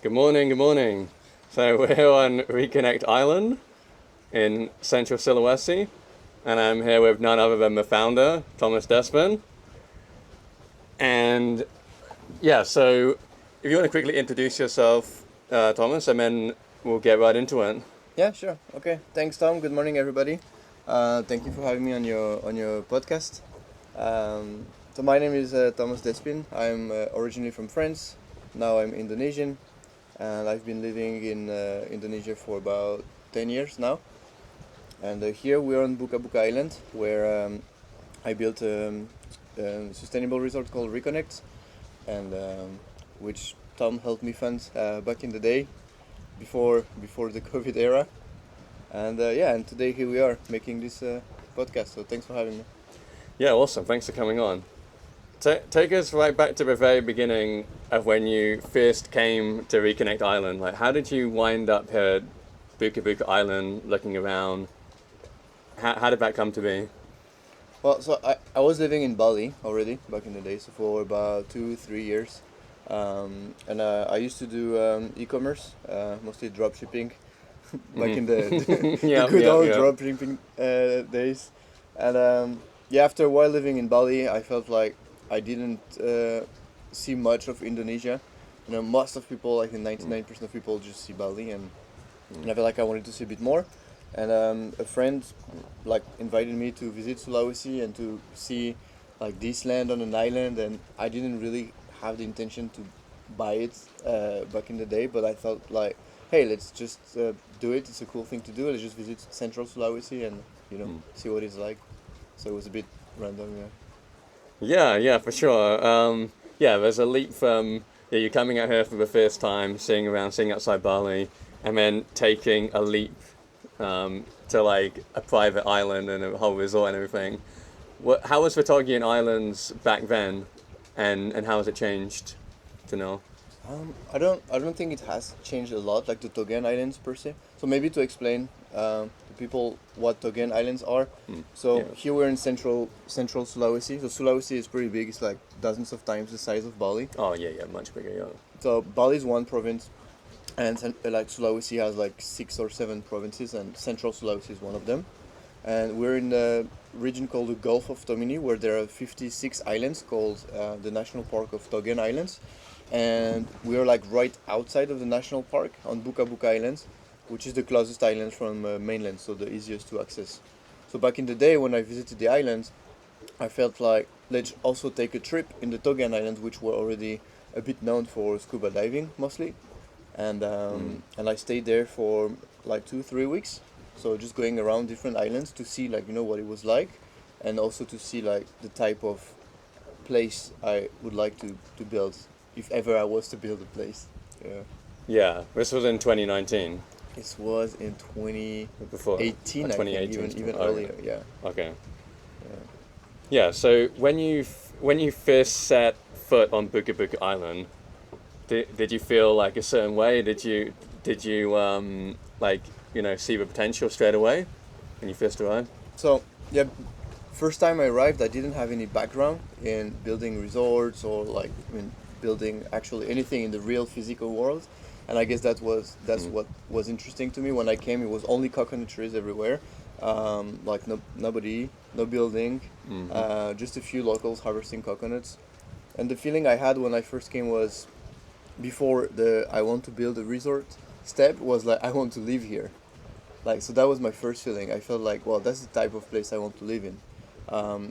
Good morning, good morning. So we're here on Reconnect Island in central Sulawesi, and I'm here with none other than the founder, Thomas Desmond. And yeah, so if you want to quickly introduce yourself, Thomas, and then we'll get right into it. Yeah, sure. Okay. Thanks, Tom. Good morning, everybody. Thank you for having me on your podcast. So my name is Thomas Despin. I'm originally from France. Now I'm Indonesian, and I've been living in Indonesia for about 10 years now. And here we're on Buka Buka Island, where I built a sustainable resort called Reconnect, and which Tom helped me fund back in the day, before the COVID era. And and today here we are making this podcast. So thanks for having me. Yeah, awesome. Thanks for coming on. Take us right back to the very beginning of when you first came to Reconnect Island. Like, how did you wind up here at Buka Buka Island, looking around? How did that come to be? Well, so I was living in Bali already back in the day, so for about 2 3 years, and I used to do e-commerce, mostly drop shipping, back in the good old drop shipping days, and after a while living in Bali, I felt like I didn't see much of Indonesia. Most of people, like 99% of people, just see Bali, and I felt like I wanted to see a bit more. And a friend like invited me to visit Sulawesi and to see like this land on an island, and I didn't really have the intention to buy it back in the day, but I thought like, hey, let's just do it. It's a cool thing to do. Let's just visit Central Sulawesi and see what it's like. So it was a bit random, yeah. Yeah, for sure. There's a leap from you coming out here for the first time, seeing around, seeing outside Bali, and then taking a leap to like a private island and a whole resort and everything. How was photography in islands back then, and how has it changed to now? I don't think it has changed a lot, like the Togen Islands per se. So maybe to explain to people what Togen Islands are. So Yeah. here we're in central Sulawesi. So Sulawesi is pretty big. It's like dozens of times the size of Bali. Oh yeah, much bigger. Yeah. So Bali is one province, and like Sulawesi has like 6 or 7 provinces, and Central Sulawesi is one of them. And we're in a region called the Gulf of Tomini, where there are 56 islands called the National Park of Togen Islands. And we are like right outside of the national park on Buka Buka Islands, which is the closest island from mainland, so the easiest to access. So back in the day when I visited the islands, I felt like let's also take a trip in the Togen Islands, which were already a bit known for scuba diving mostly, and I stayed there for like 2 3 weeks. So just going around different islands to see like what it was like, and also to see like the type of place I would like to build if ever I was to build a place. Yeah. Yeah, this was in 2019. This was in Before 2018, I think, 2018. even Oh, earlier. Yeah. okay. Yeah. Yeah. So when you first set foot on Buka Buka Island, did you feel like a certain way? Did you see the potential straight away when you first arrived? So yeah, first time I arrived, I didn't have any background in building resorts or like building actually anything in the real physical world, and I guess that's what was interesting to me when I came. It was only coconut trees everywhere, like nobody, no building, just a few locals harvesting coconuts, and the feeling I had when I first came was, before the I want to build a resort step, was like I want to live here. Like, so that was my first feeling. I felt like, well, that's the type of place I want to live in,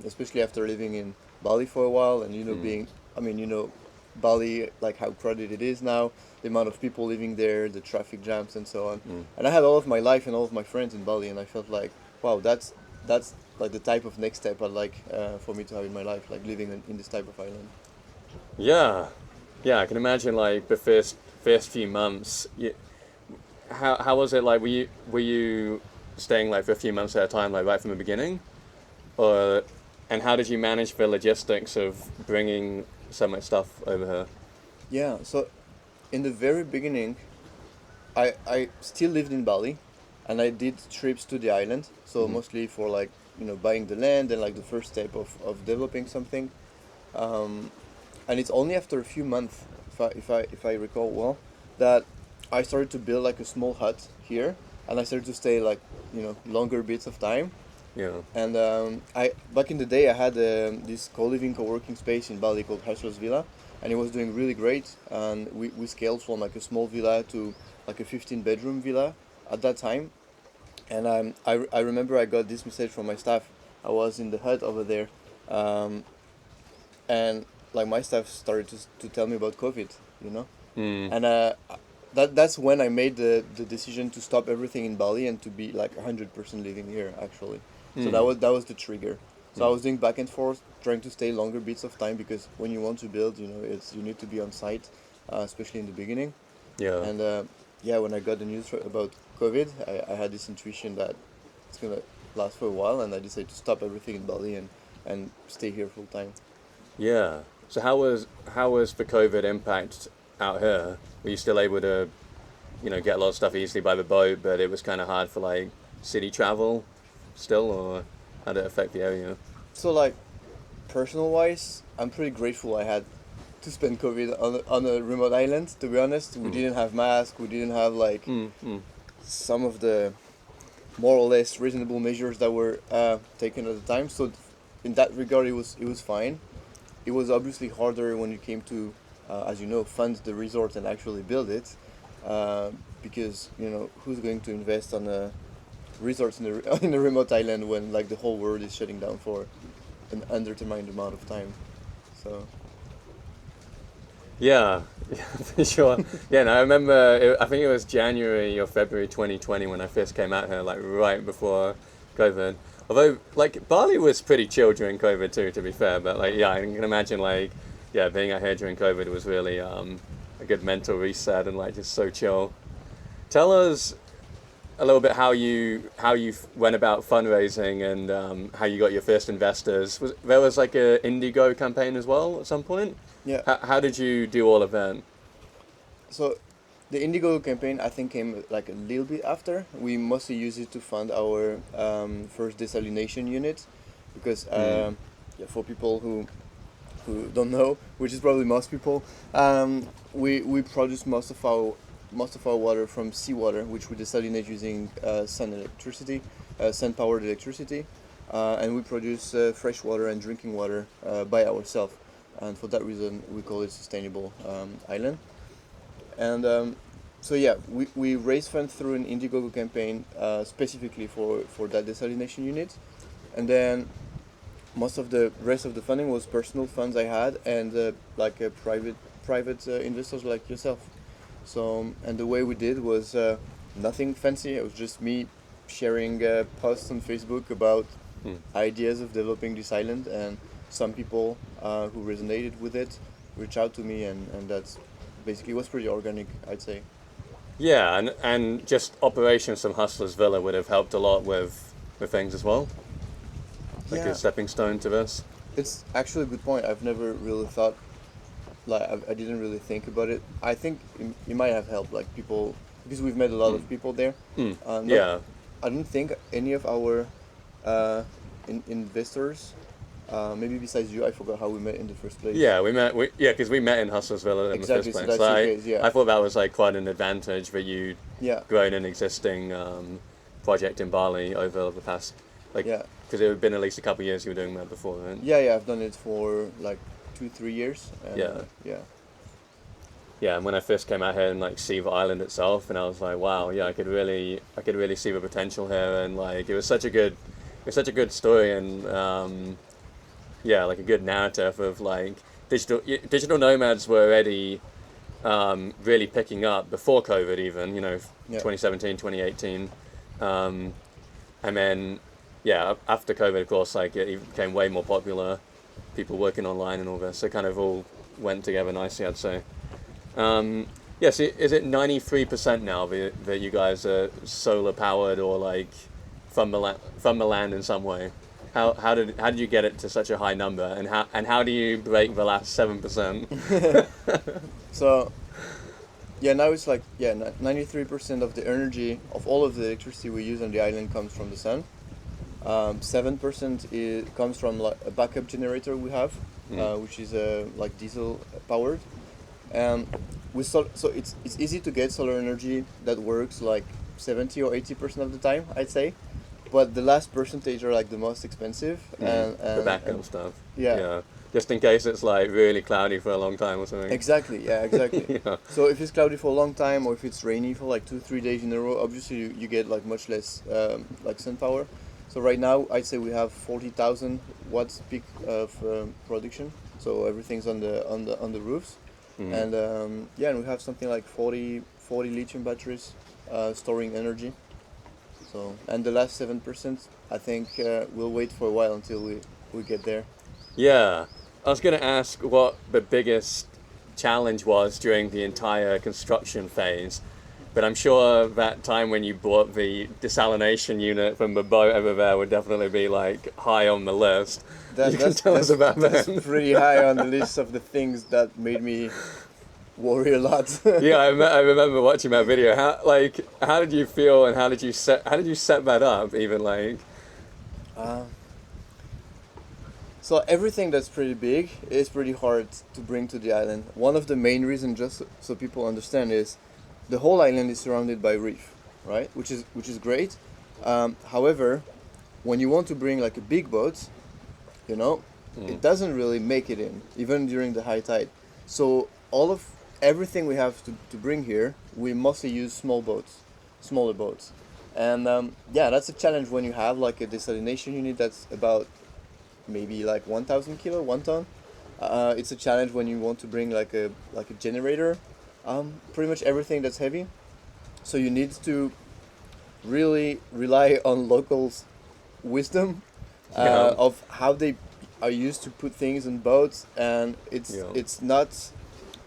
especially after living in Bali for a while, and being, Bali, like how crowded it is now, the amount of people living there, the traffic jams, and so on. And I had all of my life and all of my friends in Bali, and I felt like, wow, that's like the type of next step I'd like for me to have in my life, like living in this type of island. Yeah, yeah. I can imagine like the first few months. How was it like? Were you staying like for a few months at a time, like right from the beginning, and how did you manage the logistics of bringing so much stuff over here? Yeah, so in the very beginning, I still lived in Bali, and I did trips to the island. So mostly for like buying the land and like the first step of developing something. And it's only after a few months, if I recall well, that I started to build like a small hut here, and I started to stay like longer bits of time. Yeah. And I back in the day I had this co-living co-working space in Bali called Houseless Villa, and it was doing really great. And we scaled from like a small villa to like a 15-bedroom villa at that time. And I remember I got this message from my staff. I was in the hut over there, um, and like my staff started to tell me about COVID, you know, Mm. and that's when I made the decision to stop everything in Bali and to be like 100% living here actually. So Mm. that was the trigger. So I Mm. was doing back and forth, trying to stay longer bits of time because when you want to build, you need to be on site, especially in the beginning. Yeah. And yeah, when I got the news about COVID, I had this intuition that it's gonna last for a while, and I decided to stop everything in Bali and stay here full time. Yeah. So how was the COVID impact out here? Were you still able to, get a lot of stuff easily by the boat, but it was kind of hard for like city travel still, or how did it affect the area? So like personal wise, I'm pretty grateful I had to spend COVID on a remote island. To be honest, we Mm. didn't have masks, we didn't have like Mm. Mm. some of the more or less reasonable measures that were taken at the time. So in that regard, it was fine. It was obviously harder when it came to, as you know, fund the resort and actually build it, uh, because who's going to invest on a resort in a in a remote island when like the whole world is shutting down for an undetermined amount of time. So Yeah, yeah, for sure. Yeah, and I remember, I think it was January or February 2020 when I first came out here, like right before COVID. Although, like, Bali was pretty chill during COVID too, to be fair. But, like, yeah, I can imagine, like, yeah, being out here during COVID was really a good mental reset and, like, just so chill. Tell us a little bit how you went about fundraising and how you got your first investors. There was like a Indigo campaign as well at some point? yeah, How did you do all of that? so the Indigo campaign I think came like a little bit after. We mostly used it to fund our first desalination unit because Mm. yeah, for people who don't know, which is probably most people, we produce most of our water from seawater, which we desalinate using sun powered electricity, and we produce fresh water and drinking water by ourselves. And for that reason, we call it sustainable island. And so yeah, we raised funds through an Indiegogo campaign specifically for that desalination unit, and then most of the rest of the funding was personal funds I had and like private investors like yourself. So and the way we did was nothing fancy. It was just me sharing posts on Facebook about Mm. ideas of developing this island, and some people who resonated with it reached out to me, and that's basically was pretty organic, I'd say. Yeah, and just operations from Hustlers Villa would have helped a lot with things as well, like a Yeah, stepping stone to this. it's actually a good point. I've never really thought, like, I didn't really think about it. I think it might have helped, like, people, because we've met a lot Mm. of people there. Mm. Not, Yeah. I don't think any of our uh, investors, maybe besides you, I forgot how we met in the first place. Yeah, because we met in Hustlers Villa in the Exactly, first so place. that's So the I, case, yeah. I thought that was like quite an advantage that you Yeah, grown an existing project in Bali over the past, like, yeah. because it had been at least a couple of years you were doing that before, right? Yeah, I've done it for like 2-3 years, and Yeah. yeah. Yeah, and when I first came out here and like see the island itself, and I was like, wow, yeah, I could really see the potential here, and like it was such a good story, and yeah, like a good narrative of like digital nomads were already really picking up before COVID, even Yeah. 2017, 2018, um, and then yeah, after COVID, of course, like it even became way more popular, people working online and all this, so it kind of all went together nicely, I'd say. Yes, is it 93% now that you guys are solar powered or like from the land in some way? How did you get it to such a high number, and how do you break the last 7%? So yeah, now it's like 93% of the energy of all of the electricity we use on the island comes from the sun. 7% comes from like a backup generator we have, Mm. which is like diesel powered. Um, with so it's easy to get solar energy that works like 70 or 80% of the time, I'd say, but the last percentage are like the most expensive, The backup and stuff. yeah. Yeah. Just in case it's like really cloudy for a long time or something. Exactly, yeah, exactly. Yeah. So if it's cloudy for a long time, or if it's rainy for like 2 3 days in a row, obviously you get like much less like sun power. So right now I'd say we have 40,000 watts peak of production. So everything's on the roofs, and yeah, and we have something like 40 lithium batteries storing energy. So, and the last 7%, I think we'll wait for a while until we get there. Yeah. I was going to ask what the biggest challenge was during the entire construction phase, but I'm sure that time when you bought the desalination unit from the boat over there would definitely be like high on the list. You can tell us about that's that. pretty high on the list of the things that made me worry a lot. Yeah, I remember watching that video. How did you feel, and how did you set that up? Even like Uh, so everything that's pretty big is pretty hard to bring to the island. One of the main reasons, just so people understand, is the whole island is surrounded by reef, right? Which is great. However, when you want to bring like a big boat, you know, it doesn't really make it in, even during the high tide. So all of everything we have to bring here, we mostly use smaller boats. And yeah, that's a challenge when you have like a desalination unit that's about maybe like 1,000 kilo, 1 ton. It's a challenge when you want to bring like a generator, pretty much everything that's heavy. So you need to really rely on locals' wisdom Yeah. of how they are used to put things in boats, and Yeah. it's not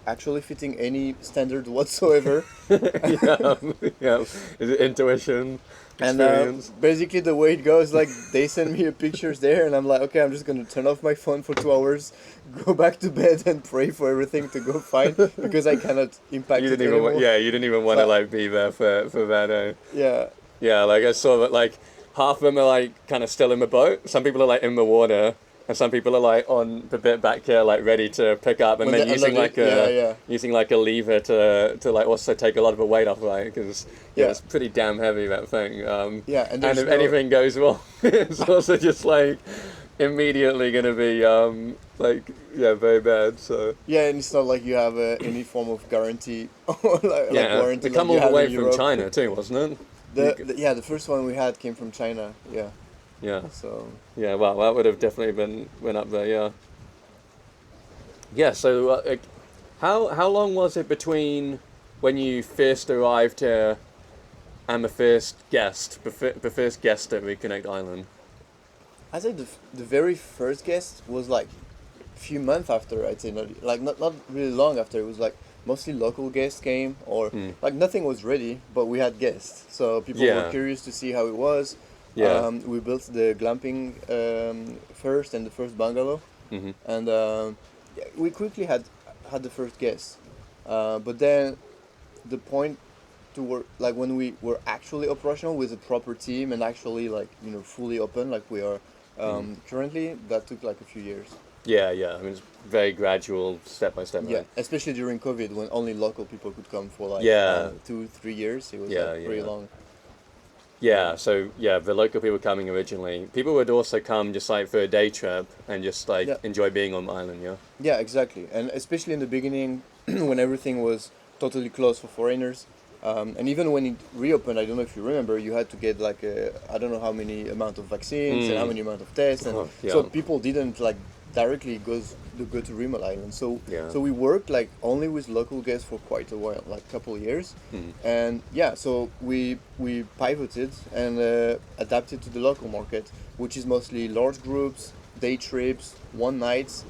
actually fitting any standard whatsoever. yeah, yeah. Is it intuition, And experience? basically the way it goes, like they send me pictures there, and I'm like, okay, I'm just gonna turn off my phone for 2 hours, go back to bed, and pray for everything to go fine because I cannot impact You it didn't even anymore. yeah, you didn't even want to But- like be there for that. Yeah, Yeah, like I saw that like half of them are like kind of still in the boat. Some people are like in the water, and some people are like on the bit back here, like ready to pick up, and When then they using unload like it, a yeah. using like a lever to like also take a lot of the weight off, right? Because Yeah. it's pretty damn heavy, that thing. Yeah, and and there's if no- anything goes wrong, it's also just like immediately gonna be like yeah, very bad. So yeah, and it's not like you have any form of guarantee or like yeah, warranty. they come like you all the have way in from Europe. China too, wasn't it? Yeah, the first one we had came from China. Yeah, Yeah. so Yeah, well, that would have definitely been up there. Yeah. Yeah. So, like, how long was it between when you first arrived here and the first guest, the first guest at Reconnect Island? I think the very first guest was like a few months after. I'd say not really long after. It was like mostly local guests came, or like nothing was ready, but we had guests, so people Yeah. were curious to see how it was. Yeah. We built the glamping first and the first bungalow, Mhm. and yeah, we quickly had the first guest, but then the point to work like when we were actually operational with a proper team and actually like fully open like we are currently, that took like a few years. Yeah, yeah. I mean, it's very gradual, step by step. Yeah, Right? especially during COVID when only local people could come for like Yeah. 2 3 years. It was Yeah, like pretty yeah. long. Yeah. So yeah, the local people coming originally. People would also come just like for a day trip and just like Yeah. enjoy being on the island. Yeah. Yeah, exactly, and especially in the beginning when everything was totally closed for foreigners. And even when it reopened, I don't know if you remember, you had to get like I don't know how many amount of vaccines and how many amount of tests, and Oh, yeah. so people didn't like directly go to remote island. So Yeah. so we worked like only with local guests for quite a while, like a couple of years, and yeah, so we pivoted and adapted to the local market, which is mostly large groups, day trips, one nights.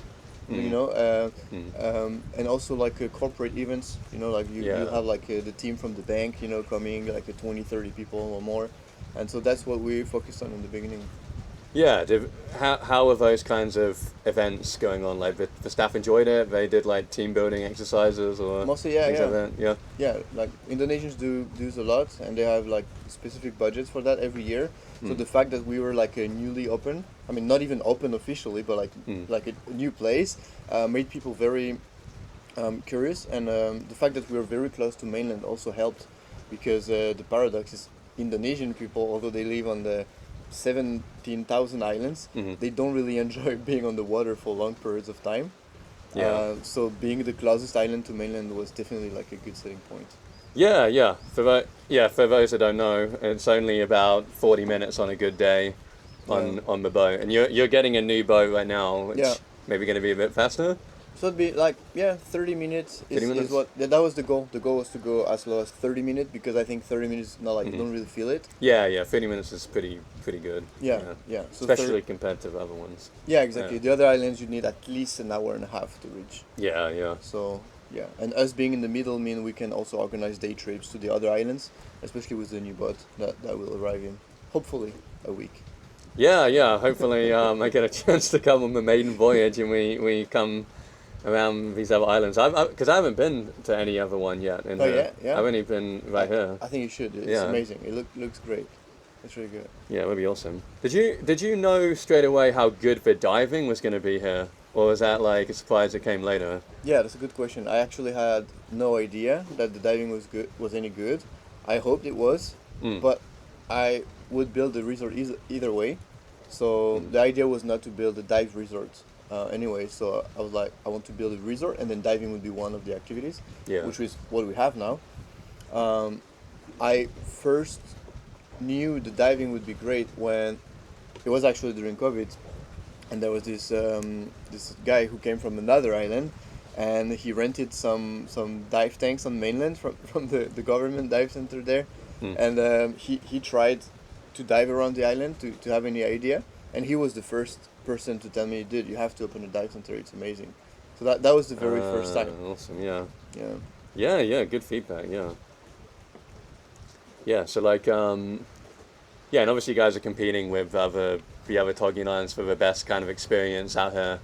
And also like corporate events, like you Yeah. have like the team from the bank, coming like 20 30 people or more, and so that's what we focused on in the beginning. Yeah, how are those kinds of events going on? Like the staff enjoyed it. They did like team building exercises or Mostly, yeah, things yeah. like that. Yeah, Yeah, like Indonesians do a lot, and they have like specific budgets for that every year. So the fact that we were like a newly open, I mean not even open officially, but like a new place, made people very curious, and the fact that we're very close to mainland also helped, because the paradox is Indonesian people, although they live on the 17,000 islands, they don't really enjoy being on the water for long periods of time. Yeah. So being the closest island to mainland was definitely like a good setting point. Yeah, yeah. For those that don't know, it's only about 40 minutes on a good day on the boat, and you're getting a new boat right now, which Yeah. maybe going to be a bit faster. So it'd be like 30 minutes 30 minutes? is what that was the goal. The goal was to go as low as 30 minutes, because I think 30 minutes is not like you don't really feel it. Yeah, yeah. 30 minutes is pretty good. Yeah, yeah. So Especially compared to the other ones. yeah, exactly. Yeah. The other islands you need at least an hour and a half to reach. Yeah, yeah. So yeah, and us being in the middle mean we can also organize day trips to the other islands, especially with the new boat that will arrive in hopefully a week. Yeah, yeah. Hopefully, I get a chance to come on the maiden voyage, and we come around these other islands. Because I haven't been to any other one yet. Oh, yeah? Yeah? I've only been right here. I think you should. It's Yeah. amazing. It looks great. It's really good. Yeah, it would be awesome. Did you know straight away how good the diving was going to be here, or was that like a surprise that came later? Yeah, that's a good question. I actually had no idea that the diving was any good. I hoped it was, but I would build the resort either way. So the idea was not to build a dive resort anyway. So I was like, I want to build a resort, and then diving would be one of the activities, Yeah. which is what we have now. I first knew the diving would be great when it was actually during COVID, and there was this guy who came from another island, and he rented some dive tanks on mainland from the government dive center there, and he tried to dive around the island to have any idea, and he was the first person to tell me, dude, you have to open a dive center, it's amazing. So that was the very first time. Awesome. Yeah. Yeah. Yeah, yeah. Good feedback. Yeah. Yeah. So like, yeah, and obviously you guys are competing with the other Tongan Islands for the best kind of experience out here.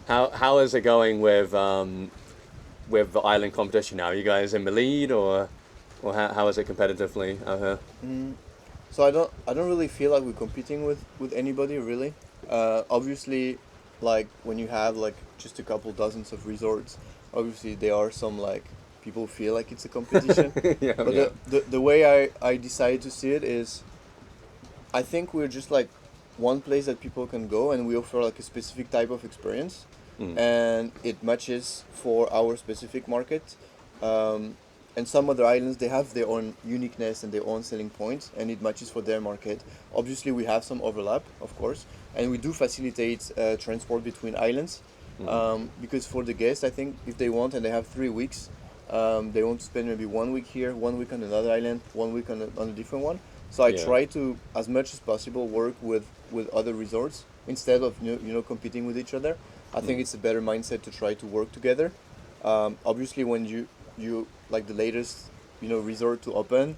How is it going with the island competition now? Are you guys in the lead, or how is it competitively out here? So I don't really feel like we're competing with anybody really. Obviously, like when you have like just a couple dozens of resorts, obviously there are some like people feel like it's a competition. Yeah, But yeah. the way I decided to see it is, I think we're just like one place that people can go, and we offer like a specific type of experience, and it matches for our specific market. And some other islands, they have their own uniqueness and their own selling points, and it matches for their market. Obviously, we have some overlap, of course, and we do facilitate transport between islands, because for the guests, I think if they want and they have 3 weeks, they want to spend maybe 1 week here, 1 week on another island, 1 week on a different one. So I Yeah. try to, as much as possible, work with other resorts instead of competing with each other. I think it's a better mindset to try to work together. Obviously, when you like the latest resort to open,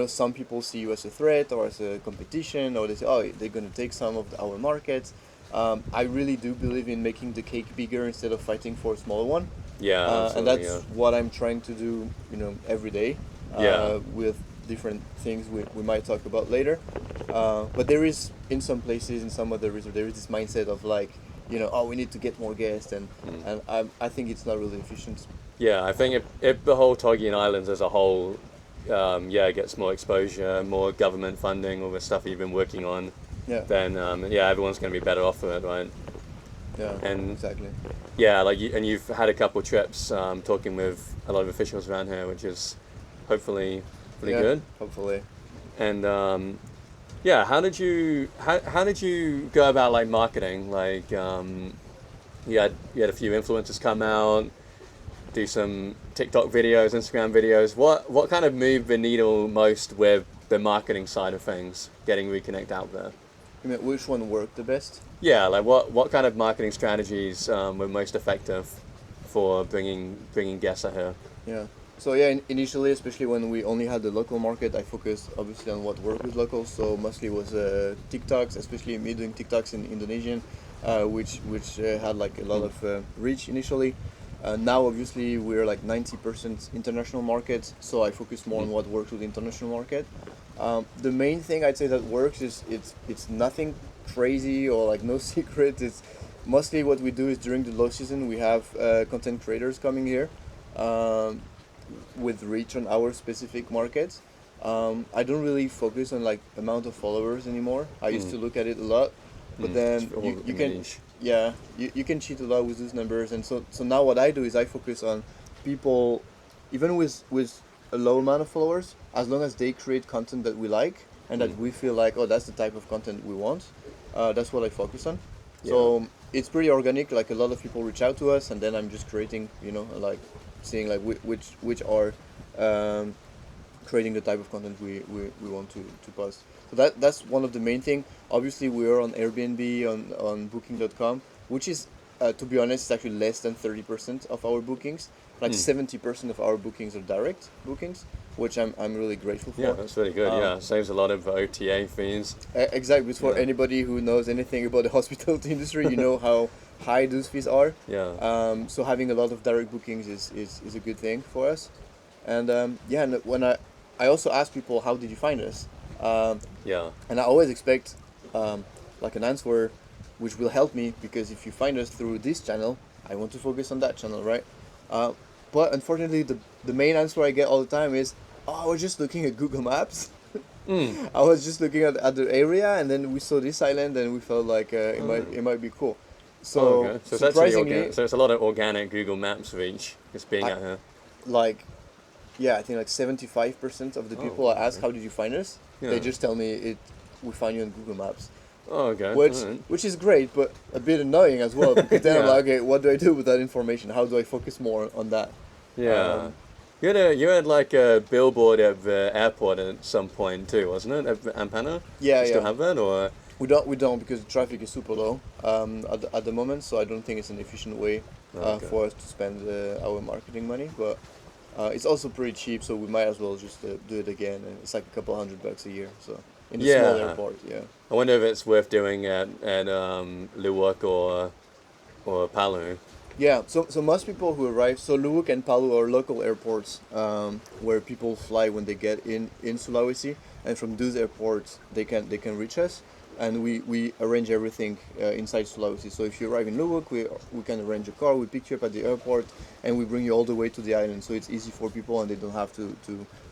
some people see you as a threat or as a competition, or they say, oh, they're going to take some of our markets. I really do believe in making the cake bigger instead of fighting for a smaller one. Yeah, And absolutely, that's yeah. what I'm trying to do every day, Yeah. with different things we might talk about later. But there is, in some places, in some other resorts, there is this mindset of like, oh, we need to get more guests, and I think it's not really efficient. Yeah, I think if the whole Tongan Islands as a whole, gets more exposure, more government funding, all the stuff you've been working on, Yeah. then everyone's going to be better off for it, right? Yeah. And- exactly. Yeah, and you've had a couple trips talking with a lot of officials around here, which is hopefully pretty Yeah, good. hopefully. And how did you go about like marketing? Like you had a few influencers come out, do some TikTok videos, Instagram videos. What kind of moved the needle most with the marketing side of things, getting Reconnect out there? You mean which one worked the best? Yeah, like what kind of marketing strategies were most effective for bringing guests out here? Yeah. So yeah, initially, especially when we only had the local market, I focused obviously on what worked with locals. So mostly was TikToks, especially me doing TikToks in Indonesian, which had like a lot of reach initially. Now obviously we're like 90% international market, so I focus more on what works with the international market. The main thing I'd say that works is it's nothing crazy or like no secret. It's mostly what we do is during the low season we have content creators coming here. um, with reach on our specific markets. I don't really focus on like amount of followers anymore. I used to look at it a lot, but It's then all you in the can, niche. yeah, you can cheat a lot with those numbers. And so now what I do is I focus on people, even with a low amount of followers, as long as they create content that we like and that we feel like, oh, that's the type of content we want. That's what I focus on. Yeah. So it's pretty organic. Like a lot of people reach out to us, and then I'm just creating, like seeing like which are um, creating the type of content we want to post. So that's one of the main thing. Obviously, we are on Airbnb, on Booking.com, which is, to be honest, it's actually less than 30% of our bookings. Like 70% of our bookings are direct bookings, which I'm really grateful Yeah, for. that's really good. Yeah, saves a lot of OTA fees. Exactly. For Yeah. anybody who knows anything about the hospitality industry, you know how high those fees are. Yeah. So having a lot of direct bookings is a good thing for us. And yeah, and when I also ask people, how did you find us? Yeah. And I always expect like an answer which will help me, because if you find us through this channel, I want to focus on that channel, right? Uh, but unfortunately, the main answer I get all the time is, oh, I was just looking at Google Maps. I was just looking at the area, and then we saw this island, and we felt like it might be cool. Oh, So okay. So it's actually surprisingly, So it's a lot of organic Google Maps reach. Just being I out here. like yeah, I think like 75% of the Oh, people I ask, okay. how did you find us? Yeah. They just tell me it. We find you on Google Maps, Oh, okay. which Alright. which is great, but a bit annoying as well, because then I'm Yeah. like, okay, what do I do with that information? How do I focus more on that? Yeah. Um, You had like a billboard at the airport at some point too, wasn't it? At Ampana? yeah, You still yeah. have that, or? We don't because the traffic is super low at the moment, so I don't think it's an efficient way Okay. for us to spend our marketing money. But it's also pretty cheap, so we might as well just do it again. And it's like a couple $100 a year, so in a small Yeah. airport, yeah. I wonder if it's worth doing at Luwak or Palu. Yeah, so most people who arrive, so Luwuk and Palu are local airports where people fly when they get in Sulawesi, and from those airports they can reach us, and we arrange everything inside Sulawesi. So if you arrive in Luwuk, we can arrange a car, we pick you up at the airport, and we bring you all the way to the island. So it's easy for people, and they don't have to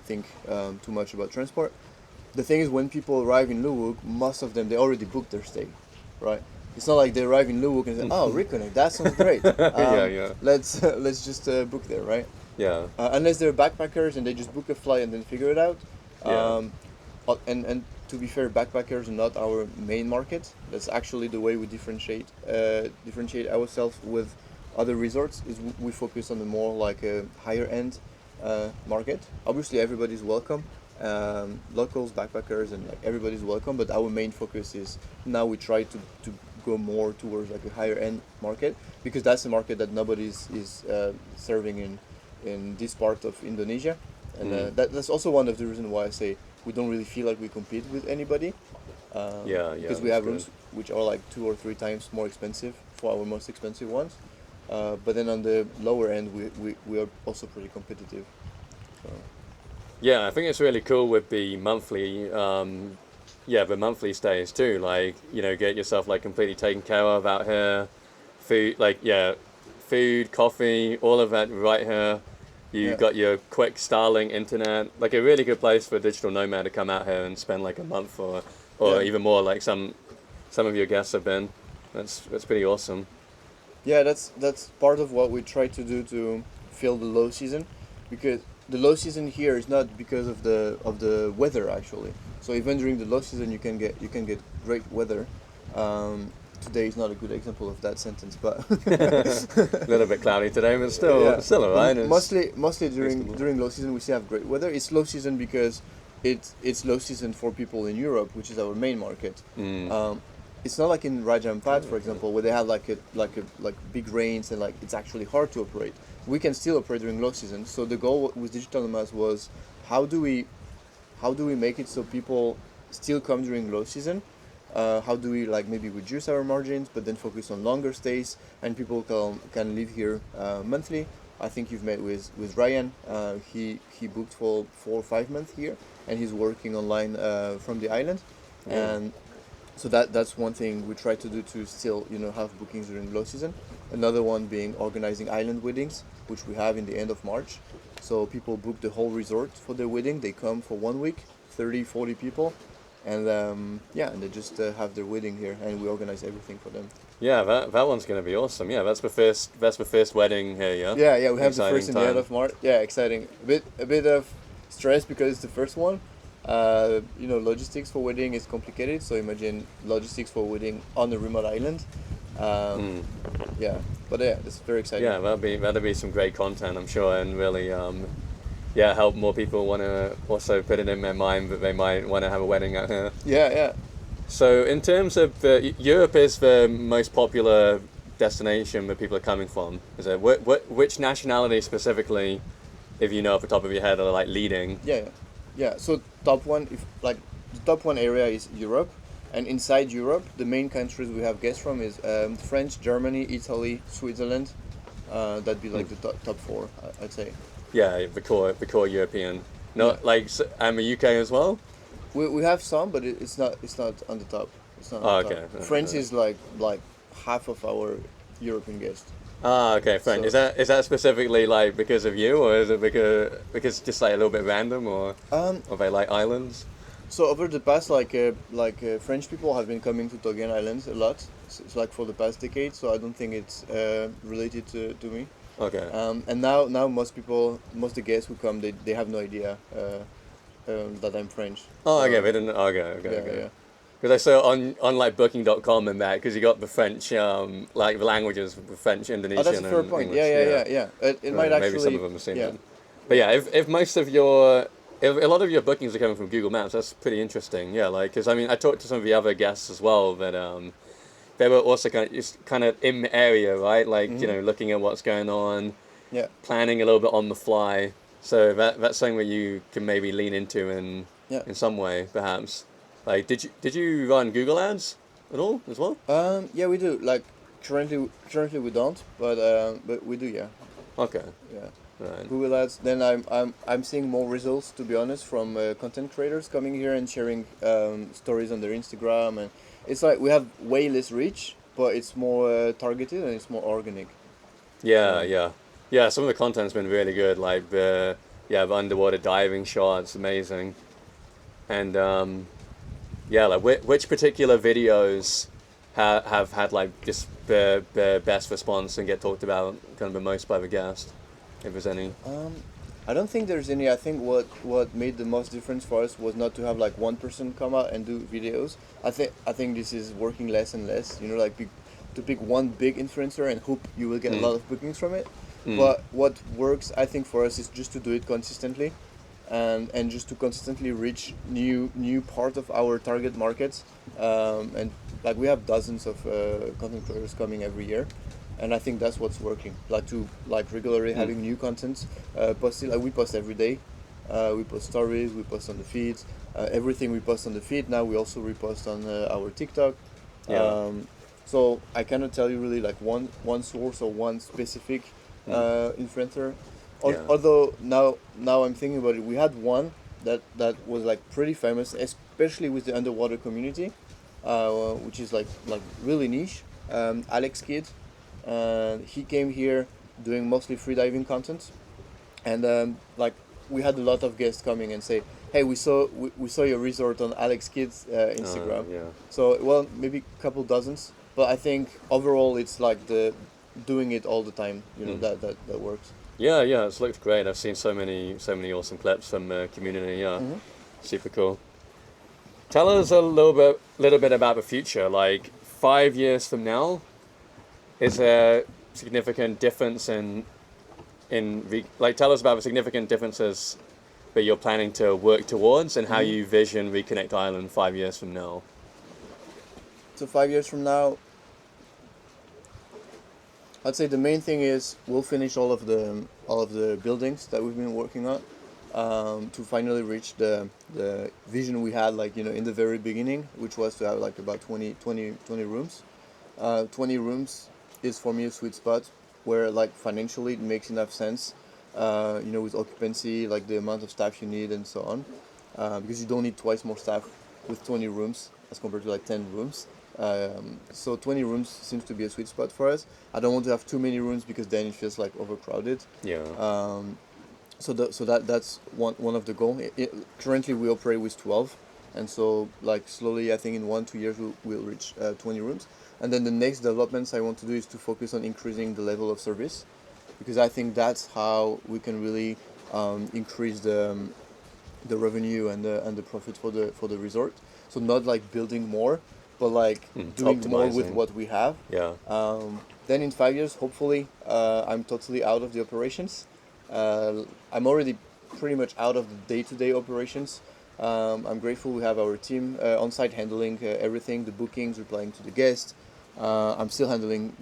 think too much about transport. The thing is, when people arrive in Luwuk, most of them they already booked their stay, right? It's not like they arrive in Luwuk and say, "Oh, reconnect, that sounds great. Yeah, yeah, Let's just book there, right?" yeah, Unless they're backpackers and they just book a flight and then figure it out. yeah. And to be fair, backpackers are not our main market. That's actually the way we differentiate ourselves with other resorts. Is we focus on the more like a higher end market. Obviously, everybody's welcome. Locals, backpackers, and like everybody's welcome. But our main focus is now we try to go more towards like a higher end market, because that's a market that nobody is serving in this part of Indonesia. And that's also one of the reasons why I say we don't really feel like we compete with anybody. Yeah, Because we that's have good. rooms which are like 2 or 3 times more expensive for our most expensive ones. But then on the lower end, we are also pretty competitive. So. Yeah, I think it's really cool with the the monthly stays too. Like, get yourself like completely taken care of out here. Food, like, yeah, food, coffee, all of that right here. You Yeah. got your quick Starlink internet, like a really good place for a digital nomad to come out here and spend like a month or Yeah. even more. Like some of your guests have been. That's pretty awesome. Yeah, that's part of what we try to do to fill the low season, because the low season here is not because of the weather actually. So even during the low season, you can get great weather. Today is not a good example of that sentence, but A little bit cloudy today, but yeah, still but alright. It's mostly during reasonable. during low season we still have great weather. It's low season because it's low season for people in Europe, which is our main market. It's not like in Raja Ampat, for example, where they have like big rains and like it's actually hard to operate. We can still operate during low season. So the goal with digital nomads was, how do we make it so people still come during low season? How do we like maybe reduce our margins, but then focus on longer stays, and people can live here monthly? I think you've met with Ryan. He booked for 4 or 5 months here, and he's working online from the island, Yeah. and So that's one thing we try to do to still have bookings during low season. Another one being organizing island weddings, which we have in the end of March. So people book the whole resort for their wedding. They come for 1 week, 30, 40 people, and yeah, and they just have their wedding here, and we organize everything for them. Yeah, that one's gonna be awesome. Yeah, that's the first wedding here. Yeah. Yeah, we have the Exciting first in the end time. of March. Yeah, exciting. A bit of stress because it's the first one. Logistics for wedding is complicated. So imagine logistics for wedding on a remote island. Um, Mm. yeah, but yeah, it's very exciting. Yeah, that'll be some great content, I'm sure, and really yeah, help more people want to also put it in their mind that they might want to have a wedding out here. Yeah. So in terms of Europe is the most popular destination that people are coming from. Is it which nationality specifically, if you know off the top of your head, are like leading? Yeah. So top one, if like the top one area is Europe, and inside Europe, the main countries we have guests from is French, Germany, Italy, Switzerland. That'd be like the top four, I'd say. Yeah, the core European. Not like and the UK as well. We have some, but it's not on the top. It's not Oh, on the okay. top. French is like half of our European guests. Ah, okay, French. So- Is that specifically like because of you, or is it because just like a little bit random, or are they like islands? So over the past, French people have been coming to Togen Islands a lot. It's like for the past decade, so I don't think it's related to me. Okay. And now most the guests who come, they have no idea that I'm French. Oh, So, okay. They didn't. Okay. yeah. Because I saw on like Booking.com and that, because you got the French like the languages, the French, Indonesian, Oh, that's a fair and point. English. Yeah. It might actually. Maybe some of them have seen yeah. it. But yeah, if most of your if a lot of your bookings are coming from Google Maps, that's pretty interesting. Yeah, like because I mean I talked to some of the other guests as well that they were also kind of in the area, right? Like looking at what's going on, Yeah. planning a little bit on the fly. So that's something that you can maybe lean into in some way, perhaps. Like, did you run Google Ads at all as well? Yeah, we do. Like currently we don't, but we do. Yeah. Okay, Yeah. right. Google Ads. Then I'm seeing more results, to be honest, from content creators coming here and sharing stories on their Instagram, and it's like we have way less reach, but it's more targeted and it's more organic. Yeah, yeah. Some of the content's been really good. Like the the underwater diving shots, amazing. And yeah, like which particular videos have had like just the best response and get talked about kind of the most by the guest, if there's any. I don't think there's any. I think what made the most difference for us was not to have like one person come out and do videos. I think this is working less and less. Like to pick one big influencer and hope you will get a lot of bookings from it. But what works, I think, for us is just to do it consistently, and just to consistently reach new part of our target markets. And like we have dozens of content creators coming every year, and I think that's what's working. Like regularly having new content, posting. Like we post every day. We post stories. We post on the feeds. Everything we post on the feed now we also repost on our TikTok. Yeah. So I cannot tell you really like one source or one specific influencer. Yeah. Although now I'm thinking about it, we had one that was like pretty famous, especially with the underwater community, which is like really niche. Alex Kidd, he came here doing mostly freediving content, and like we had a lot of guests coming and say, "Hey, we saw your resort on Alex Kidd's Instagram." Yeah. So well, maybe a couple dozens, but I think overall it's like the doing it all the time. That works. Yeah, it's looked great. I've seen so many awesome clips from the community. Yeah, super cool. Tell us a little bit about the future. Like 5 years from now, is there significant difference like tell us about the significant differences that you're planning to work towards and how you vision Reconnect Island 5 years from now. So 5 years from now, I'd say the main thing is we'll finish all of the buildings that we've been working on, to finally reach the vision we had in the very beginning, which was to have like about 20 rooms. 20 rooms is for me a sweet spot where like financially it makes enough sense, with occupancy, like the amount of staff you need and so on, because you don't need twice more staff with 20 rooms. as compared to like 10 rooms. So 20 rooms seems to be a sweet spot for us. I don't want to have too many rooms because then it feels like overcrowded. Yeah. That's one of the goals. Currently we operate with 12, and so like slowly I think in 1-2 years we'll reach 20 rooms. And then the next developments I want to do is to focus on increasing the level of service, because I think that's how we can really increase the revenue and the profit for the resort. So not like building more, but like doing more with Optimizing. what we have. Yeah. Then in 5 years, hopefully, I'm totally out of the operations. I'm already pretty much out of the day-to-day operations. I'm grateful we have our team on site handling everything, the bookings, replying to the guests. I'm still handling,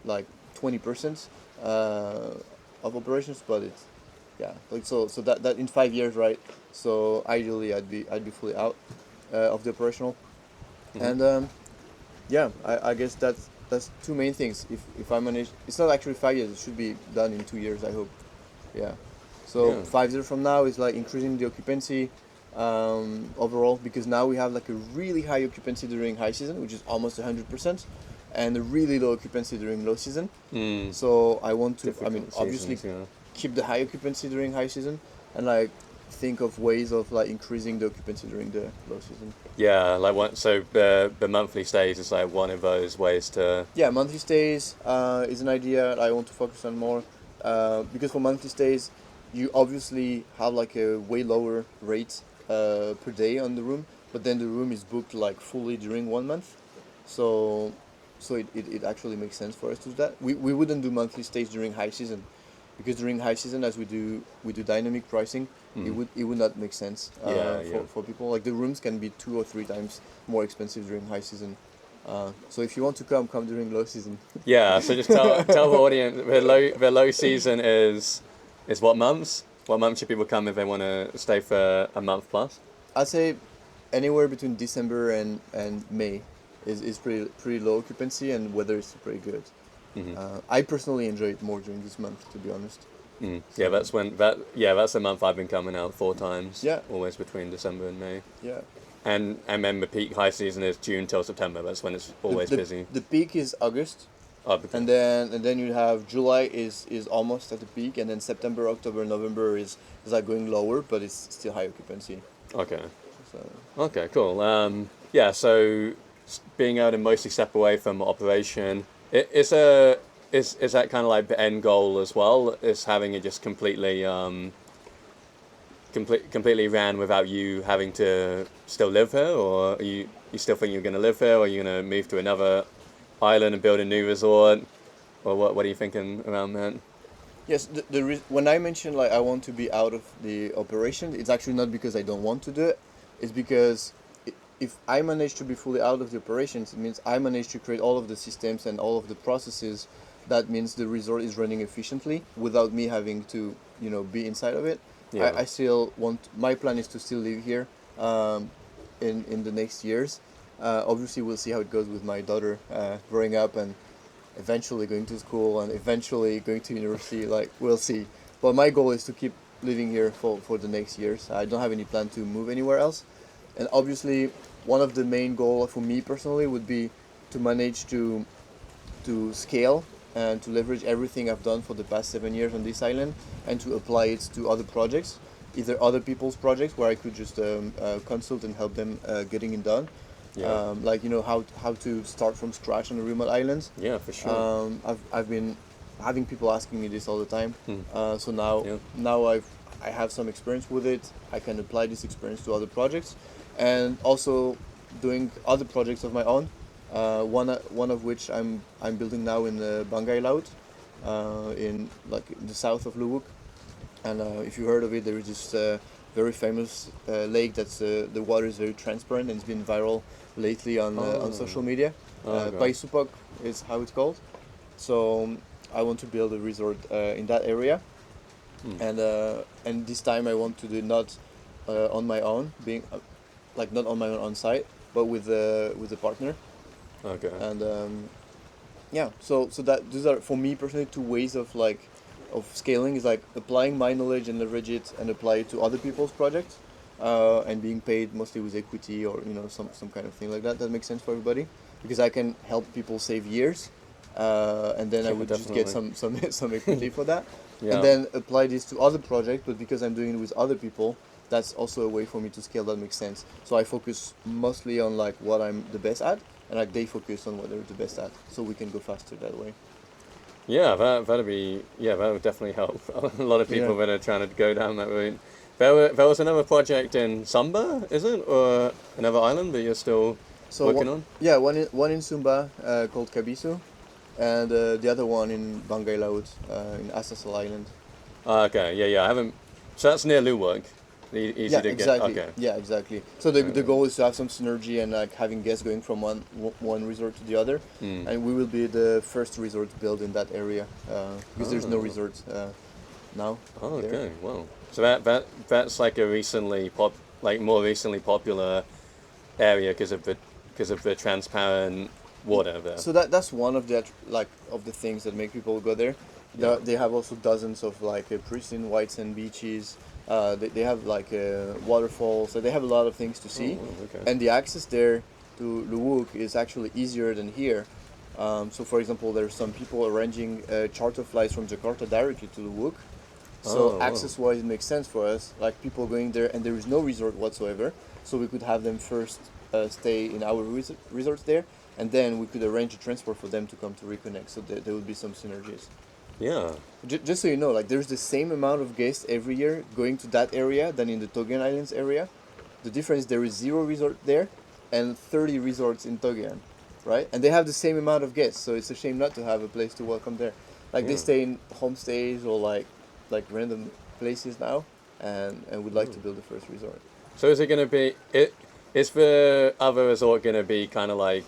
like 20% of operations, but it's like so that in 5 years, right? So ideally, I'd be fully out of the operational, and I guess that's two main things. If I manage, it's not actually 5 years. It should be done in 2 years, I hope. Yeah. So Yeah. 5 years from now is like increasing the occupancy overall, because now we have like a really high occupancy during high season, which is almost 100%, and a really low occupancy during low season. So I want to, Difficult obviously seasons, keep the high occupancy during high season, and like think of ways of like increasing the occupancy during the low season. Yeah, like one. So the monthly stays is like one of those ways to. Yeah, monthly stays is an idea I want to focus on more, because for monthly stays, you obviously have like a way lower rate per day on the room, but then the room is booked like fully during 1 month, so it actually makes sense for us to do that. We wouldn't do monthly stays during high season, because during high season, as we do dynamic pricing, it would not make sense for people. Like the rooms can be 2 or 3 times more expensive during high season. So if you want to come during low season. Yeah. So just tell the audience the low season is what months? What months should people come if they want to stay for a month plus? I'd say anywhere between December and May is pretty low occupancy, and weather is pretty good. I personally enjoy it more during this month, to be honest. Yeah, that's that's the month I've been coming out 4 times. Yeah. Always between December and May. Yeah. And then the peak high season is June till September. That's when it's always busy. The peak is August, Oh, and then you have July is almost at the peak, and then September, October, November is like going lower, but it's still high occupancy. okay. So Okay, cool. Yeah, so being able to mostly step away from operation, is that kind of like the end goal as well? Is having it just completely completely ran without you having to still live here, or you still think you're going to live here, or are you going to move to another island and build a new resort, or what are you thinking around that? yes, when I mentioned like I want to be out of the operation, it's actually not because I don't want to do it. It's because if I manage to be fully out of the operations, it means I manage to create all of the systems and all of the processes. That means the resort is running efficiently without me having to, be inside of it. Yeah. I still want. My plan is to still live here, in the next years. Obviously, we'll see how it goes with my daughter growing up and eventually going to school and eventually going to university. Like we'll see. But my goal is to keep living here for the next years. I don't have any plan to move anywhere else. And obviously, one of the main goals for me personally would be to manage to scale and to leverage everything I've done for the past 7 years on this island and to apply it to other projects, either other people's projects where I could just consult and help them getting it done. Yeah. Like how to start from scratch on a remote island. Yeah, for sure. I've been having people asking me this all the time. So Yeah. now I have some experience with it. I can apply this experience to other projects, and also doing other projects of my own. One of which I'm building now in the Banggai Laut, in like the south of Luwuk. And if you heard of it, there is this very famous lake that's the water is very transparent and it's been viral lately on social media. Okay. Paisupok is how it's called. So I want to build a resort in that area, and this time I want to do it not on my own, being like not on my own on site, but with a partner. Okay. And so that these are for me personally two ways of scaling, is like applying my knowledge and leverage it and apply it to other people's projects, and being paid mostly with equity or some kind of thing like that. That makes sense for everybody because I can help people save years, and then I Yeah, would just get definitely. some equity for that, and Yeah. then apply this to other projects. But because I'm doing it with other people, that's also a way for me to scale. That makes sense. So I focus mostly on like what I'm the best at, and like they focus on what they're the best at, so we can go faster that way. Yeah, that would definitely help a lot of Yeah. people that are trying to go down that route. There was another project in Samba, is it, or another island that you're still So working on? yeah, one in Sumba called Kabisu, and the other one in Banggai Laut in Asasal Island. Ah, okay, yeah. I haven't. So that's near Luwak. Easy Yeah, to get. exactly. Okay. Yeah, exactly. So the goal is to have some synergy and like having guests going from one resort to the other, Hmm. and we will be the first resort built in that area because there's no Oh. resort now Oh, there. okay. Wow. So that's like a more recently popular area because of the transparent water there. So that's one of the like of the things that make people go there. Yeah. They have also dozens of like pristine white sand beaches. They have like waterfalls. So they have a lot of things to Oh, see, wow, okay. and the access there to Luwuk is actually easier than here. So for example, there's some people arranging charter flights from Jakarta directly to Luwuk. So Oh, wow. access wise, it makes sense for us. Like people going there, and there is no resort whatsoever. So we could have them first stay in our resorts there, and then we could arrange a transport for them to come to reconnect. So there would be some synergies. Yeah. Just so you know, like there's the same amount of guests every year going to that area than in the Togian Islands area. The difference there is zero resort there, and 30 resorts in Togian, right? And they have the same amount of guests. So it's a shame not to have a place to welcome there. Like they Yeah. stay in homestays or like random places now, and would like to build the first resort. So is it going to be it? Is the other resort going to be kind of like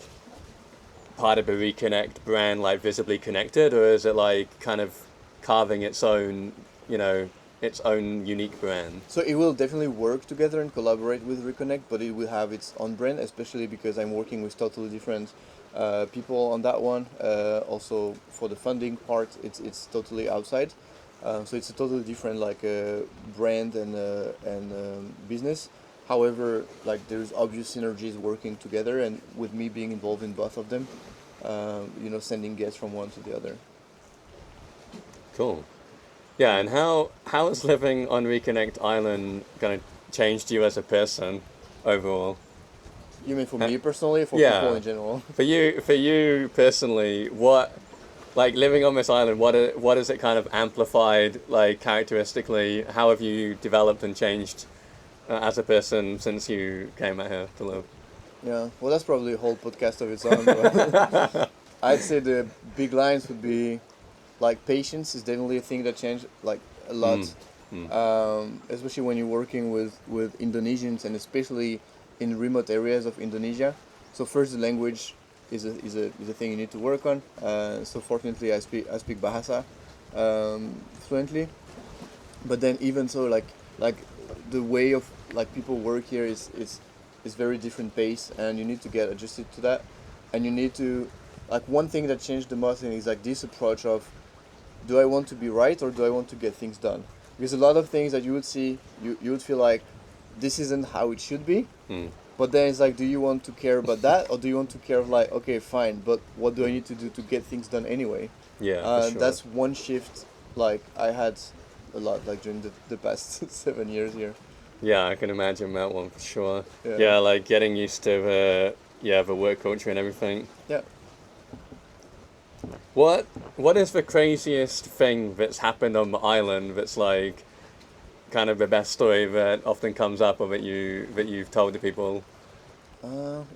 part of the Reconnect brand, like visibly connected, or is it like kind of carving its own, its own unique brand? So it will definitely work together and collaborate with Reconnect, but it will have its own brand, especially because I'm working with totally different people on that one. Also for the funding part, it's totally outside. So it's a totally different like brand and business. However, like there's obvious synergies working together, and with me being involved in both of them, sending guests from one to the other. Cool. Yeah, and how has living on Reconnect Island kind of changed you as a person overall? You mean for Uh, me personally, or for people yeah, in general? for you personally, what like living on this island? What has it kind of amplified like characteristically? How have you developed and changed as a person since you came out here to live? Yeah, well, that's probably a whole podcast of its own. But I'd say the big lines would be like patience is definitely a thing that changed like a lot, Mm, mm, especially when you're working with Indonesians and especially in remote areas of Indonesia. So first, the language is a thing you need to work on. So fortunately, I speak Bahasa fluently, but then even so, like the way of like people work here is very different pace, and you need to get adjusted to that, and you need to like one thing that changed the most is like this approach of do I want to be right or do I want to get things done? Because a lot of things that you would see, you would feel like this isn't how it should be. mm. But then it's like, do you want to care about that or do you want to care of like, okay, fine, but what do I need to do to get things done anyway? Yeah, for sure. That's one shift like I had a lot like during the past 7 years here. Yeah, I can imagine that one for sure. Yeah. Yeah, like getting used to the work culture and everything. Yeah. What is the craziest thing that's happened on the island that's like kind of the best story that often comes up or that you've told to people?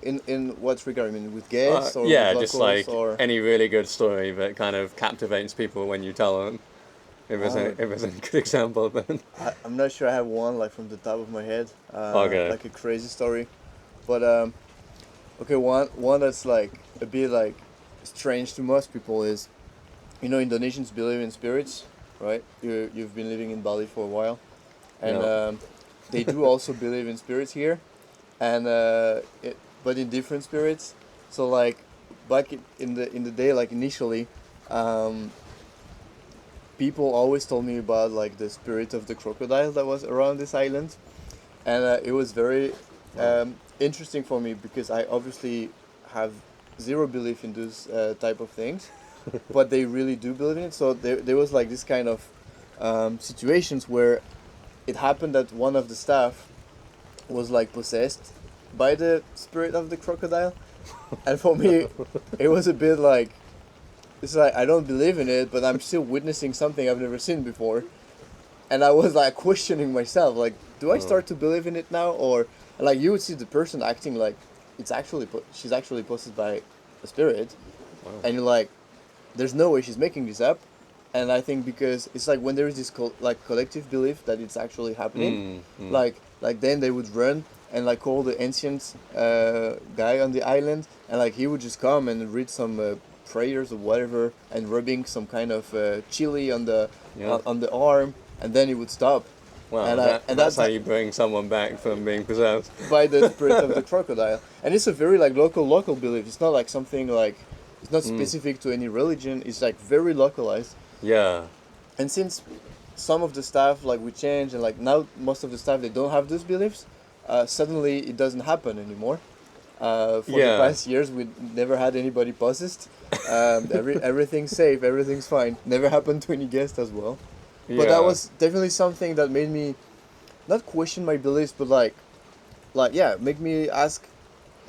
In what regard? I mean, with guests or Yeah, with just locals like or any really good story that kind of captivates people when you tell them. uh, If there's any good example, then I'm not sure I have one like from the top of my head, okay. like a crazy story, but okay, one that's like a bit like strange to most people is, Indonesians believe in spirits, right? You've been living in Bali for a while, and Yeah. they do also believe in spirits here, and but in different spirits. So like back in the day, like initially, um, people always told me about like the spirit of the crocodile that was around this island, and it was very interesting for me because I obviously have zero belief in those type of things, but they really do believe in it. So there was like this kind of situations where it happened that one of the staff was like possessed by the spirit of the crocodile, and for me, it was a bit like, it's like I don't believe in it, but I'm still witnessing something I've never seen before, and I was like questioning myself, like, do I start to believe in it now, or like you would see the person acting like it's actually she's actually possessed by a spirit, Wow. and you're like, there's no way she's making this up, and I think because it's like when there is this like collective belief that it's actually happening, like then they would run and like call the ancient guy on the island, and like he would just come and read some prayers or whatever, and rubbing some kind of chili on the on the arm, and then it would stop. Wow, And that's how you bring someone back from being possessed. By the spirit of the crocodile, and it's a very like local belief. It's not like something like, it's not specific to any religion. It's like very localized. Yeah. And since some of the staff like we changed, and like now most of the staff they don't have those beliefs, suddenly it doesn't happen anymore. For the past years we never had anybody possessed. Everything's safe, everything's fine. Never happened to any guest as well. But that was definitely something that made me not question my beliefs, but like make me ask,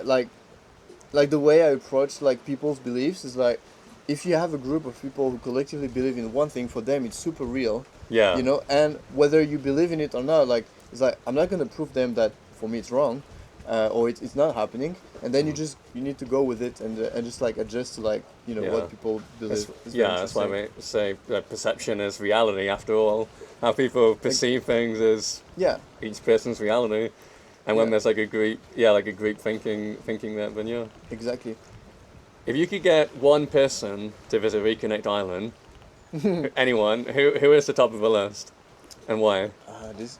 like the way I approach like people's beliefs is like, if you have a group of people who collectively believe in one thing, for them it's super real. Yeah. You know, and whether you believe in it or not, like it's like I'm not gonna prove them that for me it's wrong, or it's not happening, and then you need to go with it and just like adjust to like what people believe. That's why we say that perception is reality. After all, how people perceive things is each person's reality, and when there's like a group, thinking that, then exactly. If you could get one person to visit Reconnect Island, anyone, who is the top of the list, and why?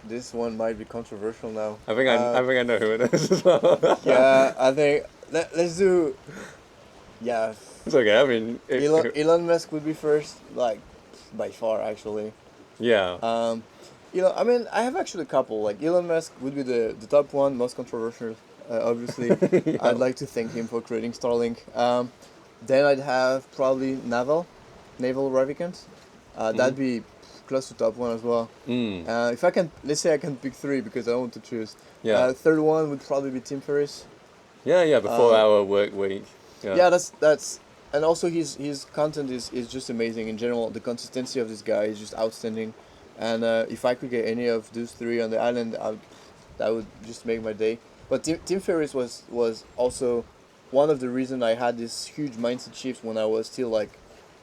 This one might be controversial now. I think I know who it is as well. Yeah, I think let's do. Yeah. It's okay. I mean, Elon Musk would be first, like by far actually. Yeah. I mean, I have actually a couple. Like Elon Musk would be the top one, most controversial. Obviously, I'd like to thank him for creating Starlink. Then I'd have probably Naval Ravikant. That'd be close to top one as well. If I can, let's say I can pick three because I want to choose. Yeah. Third one would probably be Tim Ferriss. Yeah. Before our work week. Yeah, that's and also his content is just amazing in general. The consistency of this guy is just outstanding, and if I could get any of those three on the island, that would just make my day. But Tim Ferriss was also one of the reasons I had this huge mindset shift when I was still like,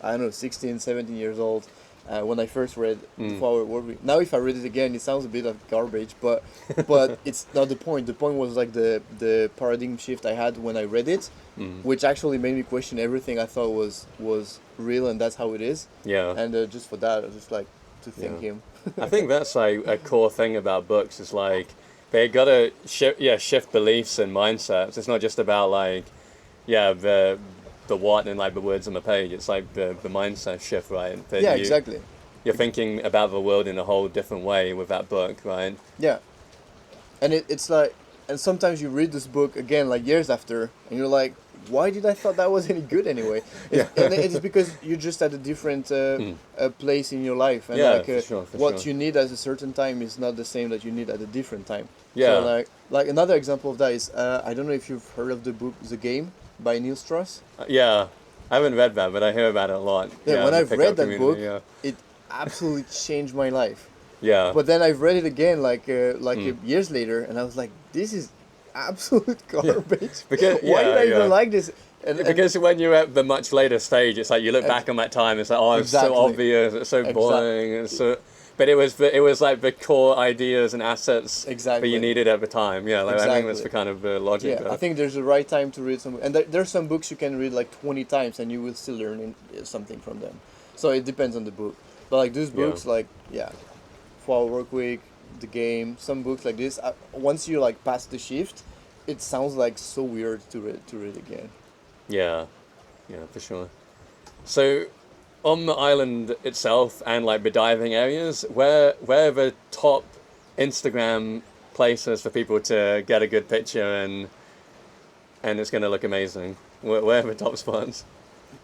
I don't know, 16, 17 years old, when I first read The 4-Hour Workweek. Now if I read it again, it sounds a bit of garbage, but it's not the point. The point was like the paradigm shift I had when I read it, which actually made me question everything I thought was real, and that's how it is. Yeah. And just for that, I just like to thank him. I think that's like a core thing about books is like, they gotta shift beliefs and mindsets. It's not just about like, the what and like the words on the page. It's like the mindset shift, right? That Exactly. You're thinking about the world in a whole different way with that book, right? Yeah. And it's like, and sometimes you read this book again like years after, and you're like, why did I thought that was any good anyway? And it's because you're just at a different place in your life, and for sure. You need at a certain time is not the same that you need at a different time. Yeah. So like another example of that is I don't know if you've heard of the book The Game by Neil Strauss. I haven't read that, but I hear about it a lot. Yeah, when I've read that book, it absolutely changed my life. Yeah. But then I've read it again years later, and I was like, this is absolute garbage. Because, why did I even like this? Because when you're at the much later stage, it's like you look back on that time, it's like, oh, it's so obvious, it's so boring, it's so. But it was like the core ideas and assets that you needed at the time. Yeah, I think that's the kind of logic. Yeah, I think there's a right time to read some, and there's some books you can read like 20 times and you will still learn something from them. So it depends on the book. But like those books, 4-Hour Workweek, The Game, some books like this, once you like pass the shift, it sounds like so weird to read again. Yeah, for sure. So, on the island itself and like the diving areas, where are the top Instagram places for people to get a good picture, and it's going to look amazing. Where are the top spots?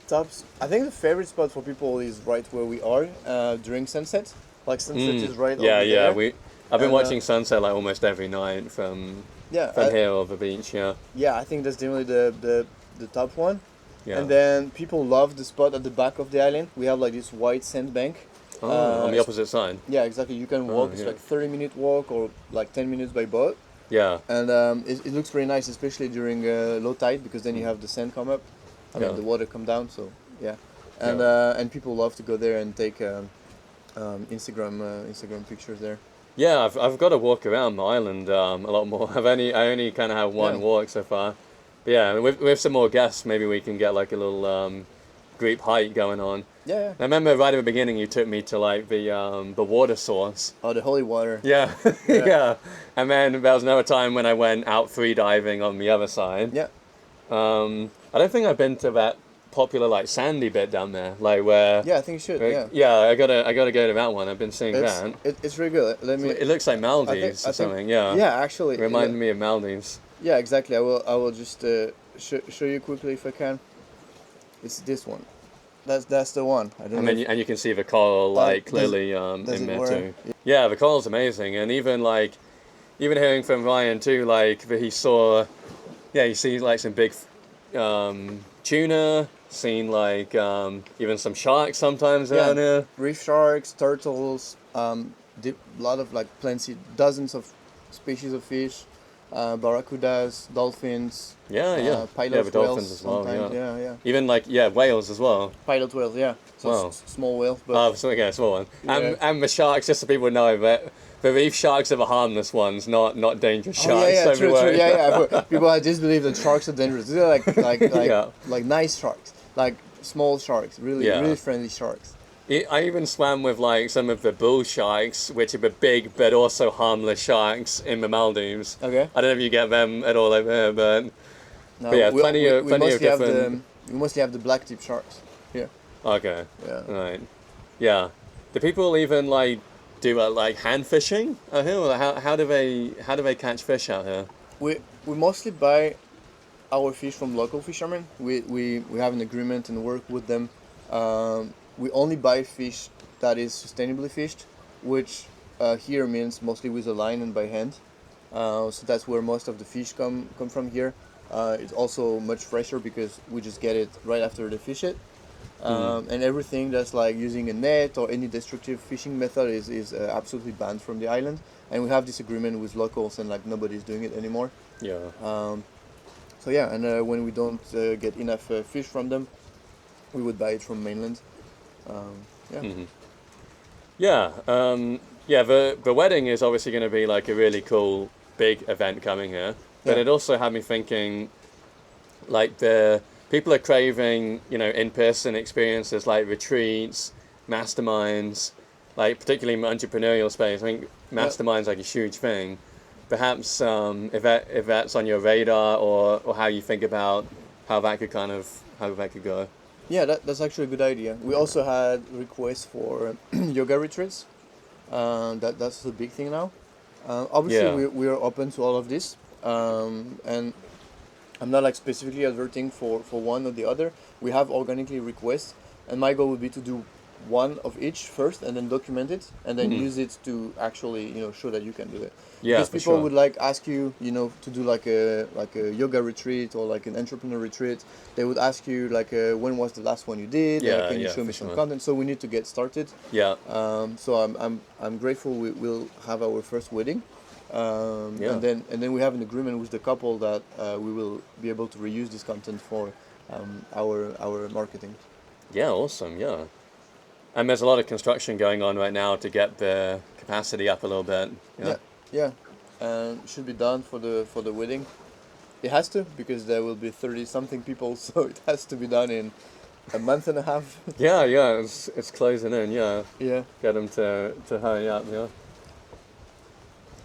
Tops. I think the favorite spot for people is right where we are during sunset. Like sunset is right over Yeah. there. I've been And, watching sunset like almost every night from here or the beach. Yeah. Yeah, I think that's definitely the top one. Yeah. And then people love the spot at the back of the island. We have like this white sandbank. On the opposite side. Yeah, exactly. You can walk. It's yeah. like 30-minute walk or like 10 minutes by boat. Yeah. And it looks very nice, especially during low tide, because then you have the sand come up. I mean, the water come down. So yeah, and people love to go there and take Instagram pictures there. Yeah, I've got to walk around the island a lot more. I only kind of have one walk so far. But yeah, with some more guests, maybe we can get like a little group hike going on. Yeah. I remember right at the beginning you took me to like the water source. Oh, the holy water. Yeah, yeah. And then there was another time when I went out free diving on the other side. Yeah. I don't think I've been to that popular like sandy bit down there, like where. Yeah, I think you should. I gotta go to that one. I've been seeing that. It's really good. It looks like Maldives or something. Yeah. Yeah, actually. It reminded me of Maldives. Yeah, exactly. I will just show you quickly if I can. It's this one. That's the one. I don't know. And you can see the coral clearly in there too. Yeah, the coral's amazing, and even hearing from Ryan too, like that he saw, you see like some big tuna, seen like even some sharks sometimes down here. Reef sharks, turtles, lot of like dozens of species of fish, barracudas, dolphins. Pilot whales dolphins as well. sometimes. Yeah. Even whales as well. Pilot whales, yeah. So Wow. small whales, but small one. Yeah. And the sharks, just so people know that the reef sharks are the harmless ones, not dangerous sharks. True. everywhere. Yeah. People just believe that sharks are dangerous. They're like nice sharks, like small sharks, really friendly sharks. I even swam with like some of the bull sharks, which are the big but also harmless sharks in the Maldives. Okay. I don't know if you get them at all over there, but yeah, plenty of different. We mostly have the black tip sharks here. Okay. Yeah. Right. Yeah. Do people even like do like hand fishing out here? Or how do they catch fish out here? We mostly buy our fish from local fishermen. We have an agreement and work with them. We only buy fish that is sustainably fished, which here means mostly with a line and by hand. So that's where most of the fish come from here. It's also much fresher because we just get it right after they fish it. And everything that's like using a net or any destructive fishing method is absolutely banned from the island. And we have this agreement with locals, and like nobody's doing it anymore. Yeah. So yeah, and when we don't get enough fish from them, we would buy it from mainland. The wedding is obviously going to be like a really cool big event coming here, but it also had me thinking, like the people are craving in-person experiences like retreats, masterminds, like particularly in the entrepreneurial space. I think masterminds like a huge thing. Perhaps if that's on your radar or how you think about how that could go. Yeah, that's actually a good idea. We also had requests for yoga retreats. That's a big thing now. Obviously, we are open to all of this. And I'm not like specifically adverting for one or the other. We have organically requests, and my goal would be to do one of each first, and then document it, and then use it to actually show that you can do it. Yeah, because for people sure. would like ask you to do like a yoga retreat or like an entrepreneur retreat. They would ask you like when was the last one you did? Can you show me some content? So we need to get started. Yeah. So I'm grateful we will have our first wedding. And then we have an agreement with the couple that we will be able to reuse this content for our marketing. Yeah, awesome. Yeah. And there's a lot of construction going on right now to get the capacity up a little bit. Yeah. And should be done for the wedding. It has to, because there will be 30-something people, so it has to be done in a month and a half. Yeah, it's closing in. Yeah. Get them to hurry up.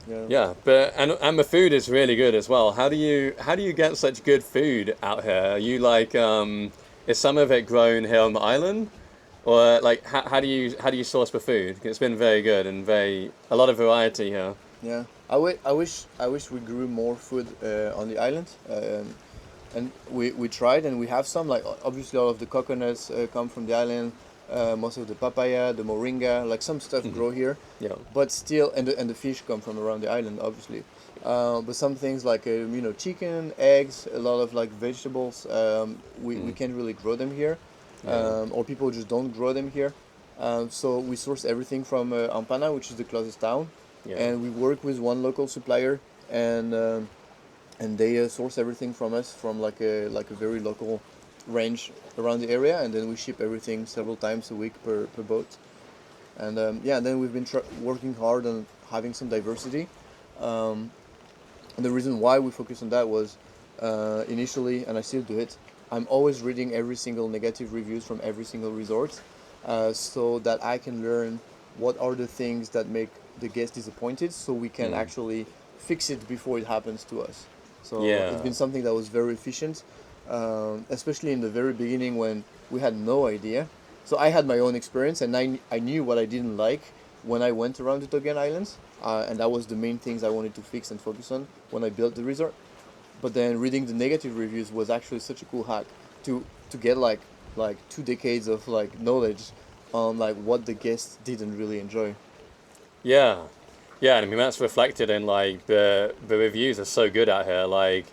Yeah, but and the food is really good as well. How do you get such good food out here? Are you like is some of it grown here on the island? Or like how do you source the food? It's been very good and a lot of variety here. Yeah, I wish we grew more food on the island. And we tried, and we have some, like obviously all of the coconuts come from the island, most of the papaya, the moringa, like some stuff grow here, Yeah. but still, and the fish come from around the island, obviously. But some things like chicken, eggs, a lot of like vegetables, we can't really grow them here, Yeah. or people just don't grow them here. So we source everything from Ampana, which is the closest town, Yeah. and we work with one local supplier, and they source everything from us from like a very local range around the area, and then we ship everything several times a week per boat. And yeah, and then we've been working hard on having some diversity. Um, and the reason why we focus on that was initially, and I still do it, I'm always reading every single negative reviews from every single resort, so that I can learn what are the things that make the guest disappointed, so we can actually fix it before it happens to us. So it's Yeah. been something that was very efficient, especially in the very beginning when we had no idea. So I had my own experience, and I knew what I didn't like when I went around the Togian Islands, and that was the main things I wanted to fix and focus on when I built the resort. But then reading the negative reviews was actually such a cool hack to get like 2 decades of like knowledge on like what the guests didn't really enjoy. Yeah. Yeah, and I mean that's reflected in like the reviews are so good out here, like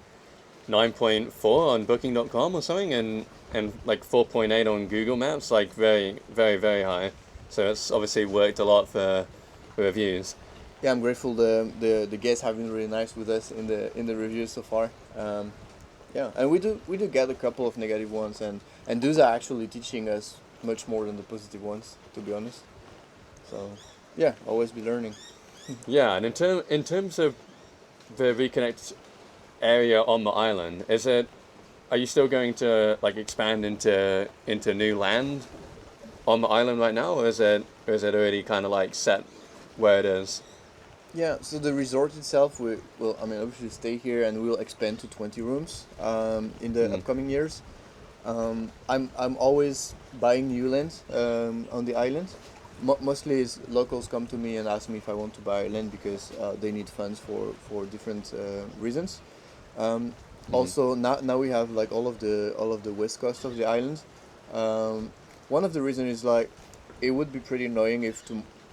9.4 on booking.com or something, and like 4.8 on Google Maps, like very very very high. So it's obviously worked a lot for reviews. Yeah, I'm grateful the guests have been really nice with us in the reviews so far. Yeah, and we do get a couple of negative ones, and those are actually teaching us much more than the positive ones, to be honest. So yeah, always be learning. Yeah, and in terms of the reconnect area on the island, are you still going to like expand into new land on the island right now, or is it already kind of like set where it is? Yeah, so the resort itself will, I mean, obviously stay here, and we'll expand to 20 rooms in the upcoming years. I'm always buying new land on the island. Mostly is locals come to me and ask me if I want to buy land because they need funds for different reasons. Also, now we have like all of the west coast of the island. Um, One of the reasons is like it would be pretty annoying if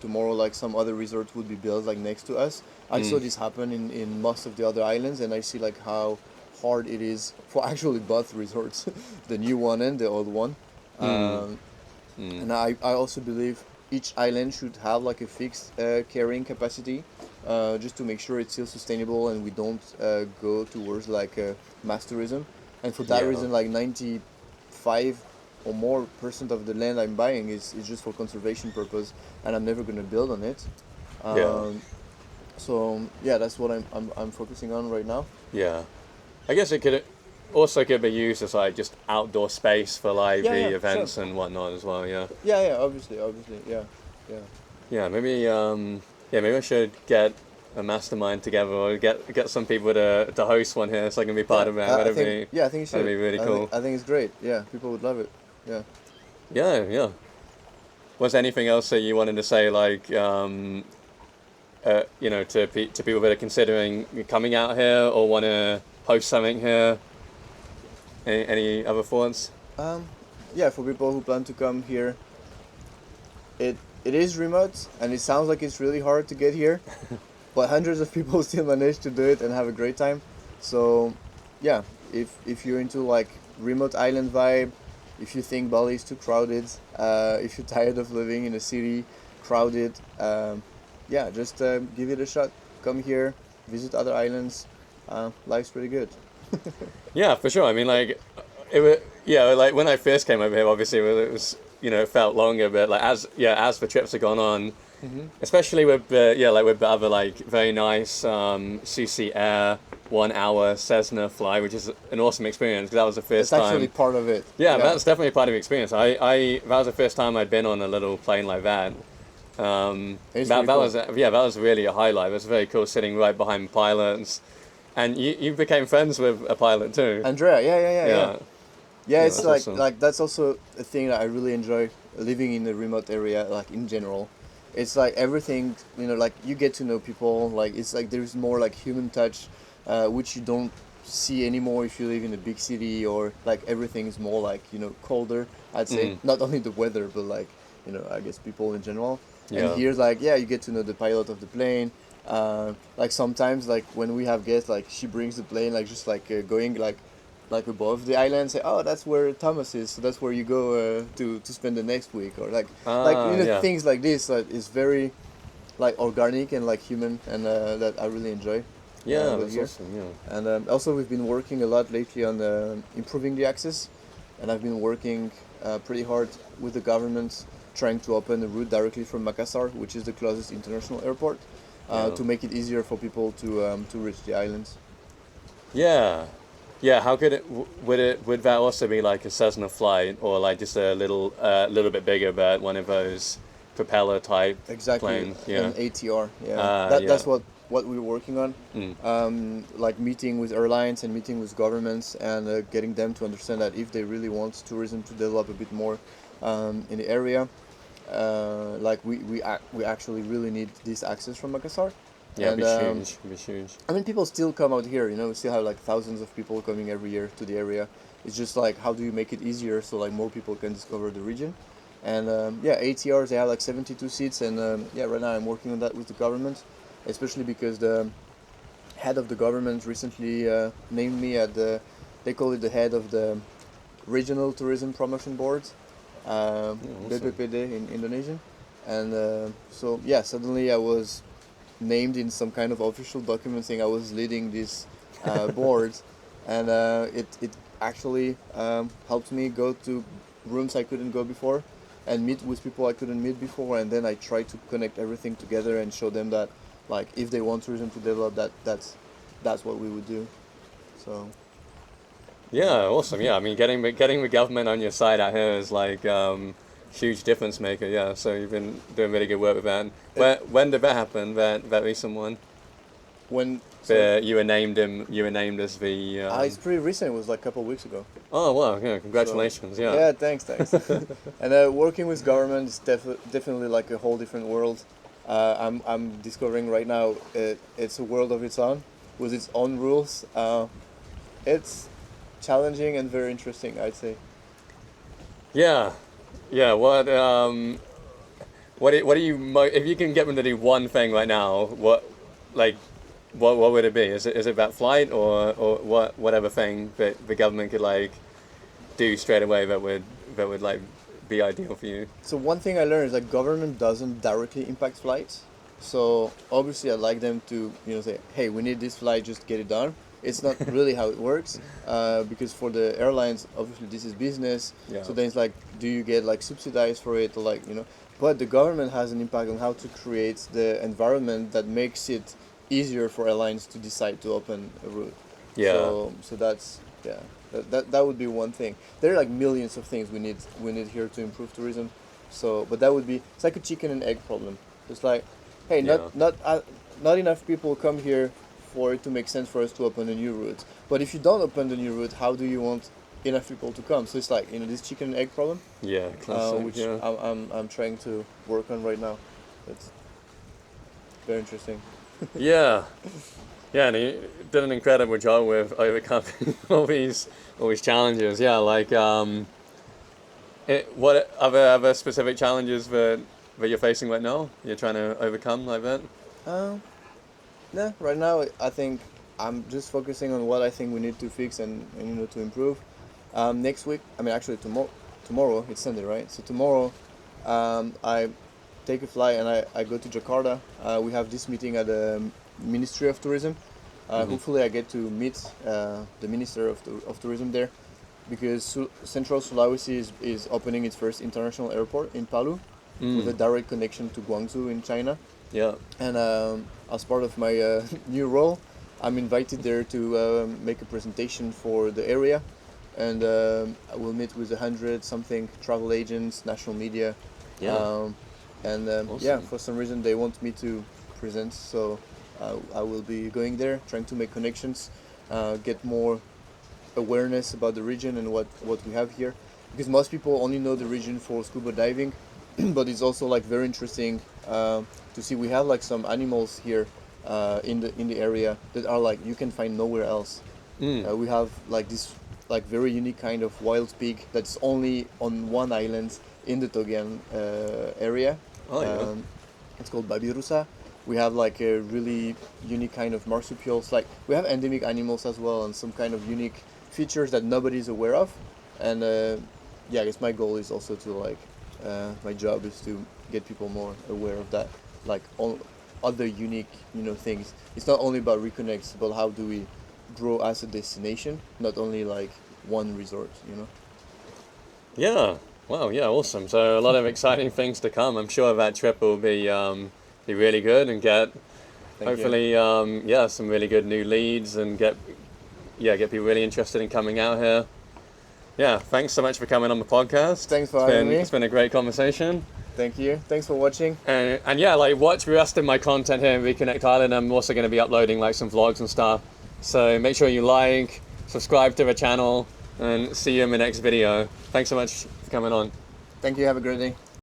tomorrow like some other resort would be built like next to us. I saw this happen in most of the other islands, and I see like how hard it is for actually both resorts, the new one and the old one. Um, and I also believe each island should have like a fixed carrying capacity, just to make sure it's still sustainable and we don't go towards like mass tourism. And for that Yeah. reason, like 95 or more percent of the land I'm buying is just for conservation purpose, and I'm never gonna build on it. Yeah. Um, so yeah, that's what I'm focusing on right now. Yeah. I guess it could be used as like just outdoor space for like Yeah, the yeah, events sure. and whatnot as well. Yeah. Yeah, yeah, obviously, yeah, yeah. Yeah. Maybe I should get a mastermind together or get some people to host one here so I can be part Yeah, of it. I think yeah, I think you That'd should. be really cool. I think it's great. Yeah, people would love it. Yeah. Yeah. Yeah. Was there anything else that you wanted to say, like, to people that are considering coming out here or want to host something here? Any other thoughts? Um, yeah, for people who plan to come here, it is remote, and it sounds like it's really hard to get here, but hundreds of people still manage to do it and have a great time. So, yeah, if you're into like remote island vibe, if you think Bali is too crowded, if you're tired of living in a city crowded, yeah, just give it a shot. Come here, visit other islands. Life's pretty good. Yeah, for sure. I mean, like, it was, yeah, like when I first came over here, obviously it felt longer, but like as the trips have gone on, especially with with the other like very nice CC Air 1 hour Cessna fly, which is an awesome experience because that was the first It's actually time. part of it. Yeah, that's definitely part of the experience. I that was the first time I'd been on a little plane like that. It's That pretty cool. was that was really a highlight. It was very cool sitting right behind pilots, and you became friends with a pilot too. Andrea, yeah. Yeah, it's that's like awesome. like that's also a thing that I really enjoy living in a remote area, like in general. it's like everything, like you get to know people, like it's like there's more like human touch, which you don't see anymore if you live in a big city, or like everything is more like colder, I'd say. Not only the weather, but like I guess people in general. And Yeah. here's like, yeah, you get to know the pilot of the plane. Like sometimes, like when we have guests, like she brings the plane like just like going like above the island, say, oh, that's where Thomas is, so that's where you go to spend the next week, or like Yeah. things like this is very like organic and like human, and that I really enjoy Yeah, with that's here. awesome. Yeah. And also we've been working a lot lately on improving the access, and I've been working pretty hard with the government trying to open a route directly from Makassar, which is the closest international airport, Yeah. to make it easier for people to reach the islands. Yeah. Yeah, how could would that also be like a Cessna flight, or like just a little bit bigger but one of those propeller type Exactly, planes? Yeah. an ATR. Yeah, that's Yeah. what we're working on. Mm. Like meeting with airlines and meeting with governments, and getting them to understand that if they really want tourism to develop a bit more in the area, like we actually really need this access from Makassar. Yeah, it'd And be huge. It'd be huge. I mean, people still come out here. We still have like thousands of people coming every year to the area. It's just like, how do you make it easier so like more people can discover the region? And yeah, ATRs, they have like 72 seats, and yeah, right now I'm working on that with the government, especially because the head of the government recently named me at they call it the head of the Regional Tourism Promotion Board, Yeah, awesome. BPPD in Indonesian. And so yeah, suddenly I was named in some kind of official document saying I was leading this board, and it actually helped me go to rooms I couldn't go before, and meet with people I couldn't meet before, and then I try to connect everything together and show them that like if they want tourism to develop, that's what we would do. So Yeah, awesome. Yeah, I mean, getting the government on your side out here is like huge difference maker. Yeah, so you've been doing really good work with that. When did that happen? That recent one? when so You were named as the. it's pretty recent. It was like a couple of weeks ago. Oh wow! Yeah, So congratulations. Yeah. yeah, thanks. And working with government is definitely like a whole different world. I'm discovering right now it's a world of its own, with its own rules. It's challenging and very interesting, I'd say. Yeah, yeah. What do you if you can get them to do one thing right now? Like what would it be? Is it that flight, or whatever thing that the government could like do straight away that would like be ideal for you? So one thing I learned is that government doesn't directly impact flights. So obviously I'd like them to say, hey, we need this flight, just get it done. It's not really how it works, because for the airlines, obviously this is business. Yeah. So then it's like, do you get like subsidized for it, or like But the government has an impact on how to create the environment that makes it easier for airlines to decide to open a route. Yeah. So that's yeah. That would be one thing. There are like millions of things we need here to improve tourism. So, but that would be, it's like a chicken and egg problem. It's like, hey, Yeah. not enough people come here for it to make sense for us to open a new route. But if you don't open the new route, how do you want enough people to come? So it's like this chicken and egg problem, Yeah. Classic. which Yeah. I'm trying to work on right now. It's very interesting. Yeah. Yeah, and he did an incredible job with overcoming all these challenges. Yeah, like what other specific challenges that you're facing right now? You're trying to overcome like that? Um, no, right now I think I'm just focusing on what I think we need to fix and to improve. Next week, I mean actually tomorrow it's Sunday, right? So tomorrow, I take a flight and I go to Jakarta. We have this meeting at the Ministry of Tourism. Hopefully, I get to meet the Minister of Tourism there, because Central Sulawesi is opening its first international airport in Palu, with a direct connection to Guangzhou in China. Yeah. And as part of my new role, I'm invited there to make a presentation for the area, and I will meet with 100 something travel agents, national media, Yeah. and Awesome. yeah, for some reason they want me to present, so I will be going there, trying to make connections, get more awareness about the region and what we have here, because most people only know the region for scuba diving, but it's also like very interesting to see. We have like some animals here in the area that are like you can find nowhere else. We have like this like very unique kind of wild pig that's only on one island in the Togian area. Oh, yeah. It's called babirusa. We have like a really unique kind of marsupials. Like we have endemic animals as well, and some kind of unique features that nobody's aware of. And yeah, I guess my goal is also to like my job is to get people more aware of that, like all other unique things. It's not only about reconnects, but how do we grow as a destination, not only like one resort. Yeah. Wow. Yeah. Awesome. So a lot of exciting things to come. I'm sure that trip will be really good and get Thank hopefully some really good new leads and get people really interested in coming out here. Yeah. Thanks so much for coming on the podcast. Thanks for having me. It's been a great conversation. Thank you. Thanks for watching. And yeah, like watch the rest of my content here in Reconnect Island. I'm also going to be uploading like some vlogs and stuff. So make sure you like, subscribe to the channel, and see you in the next video. Thanks so much for coming on. Thank you. Have a great day.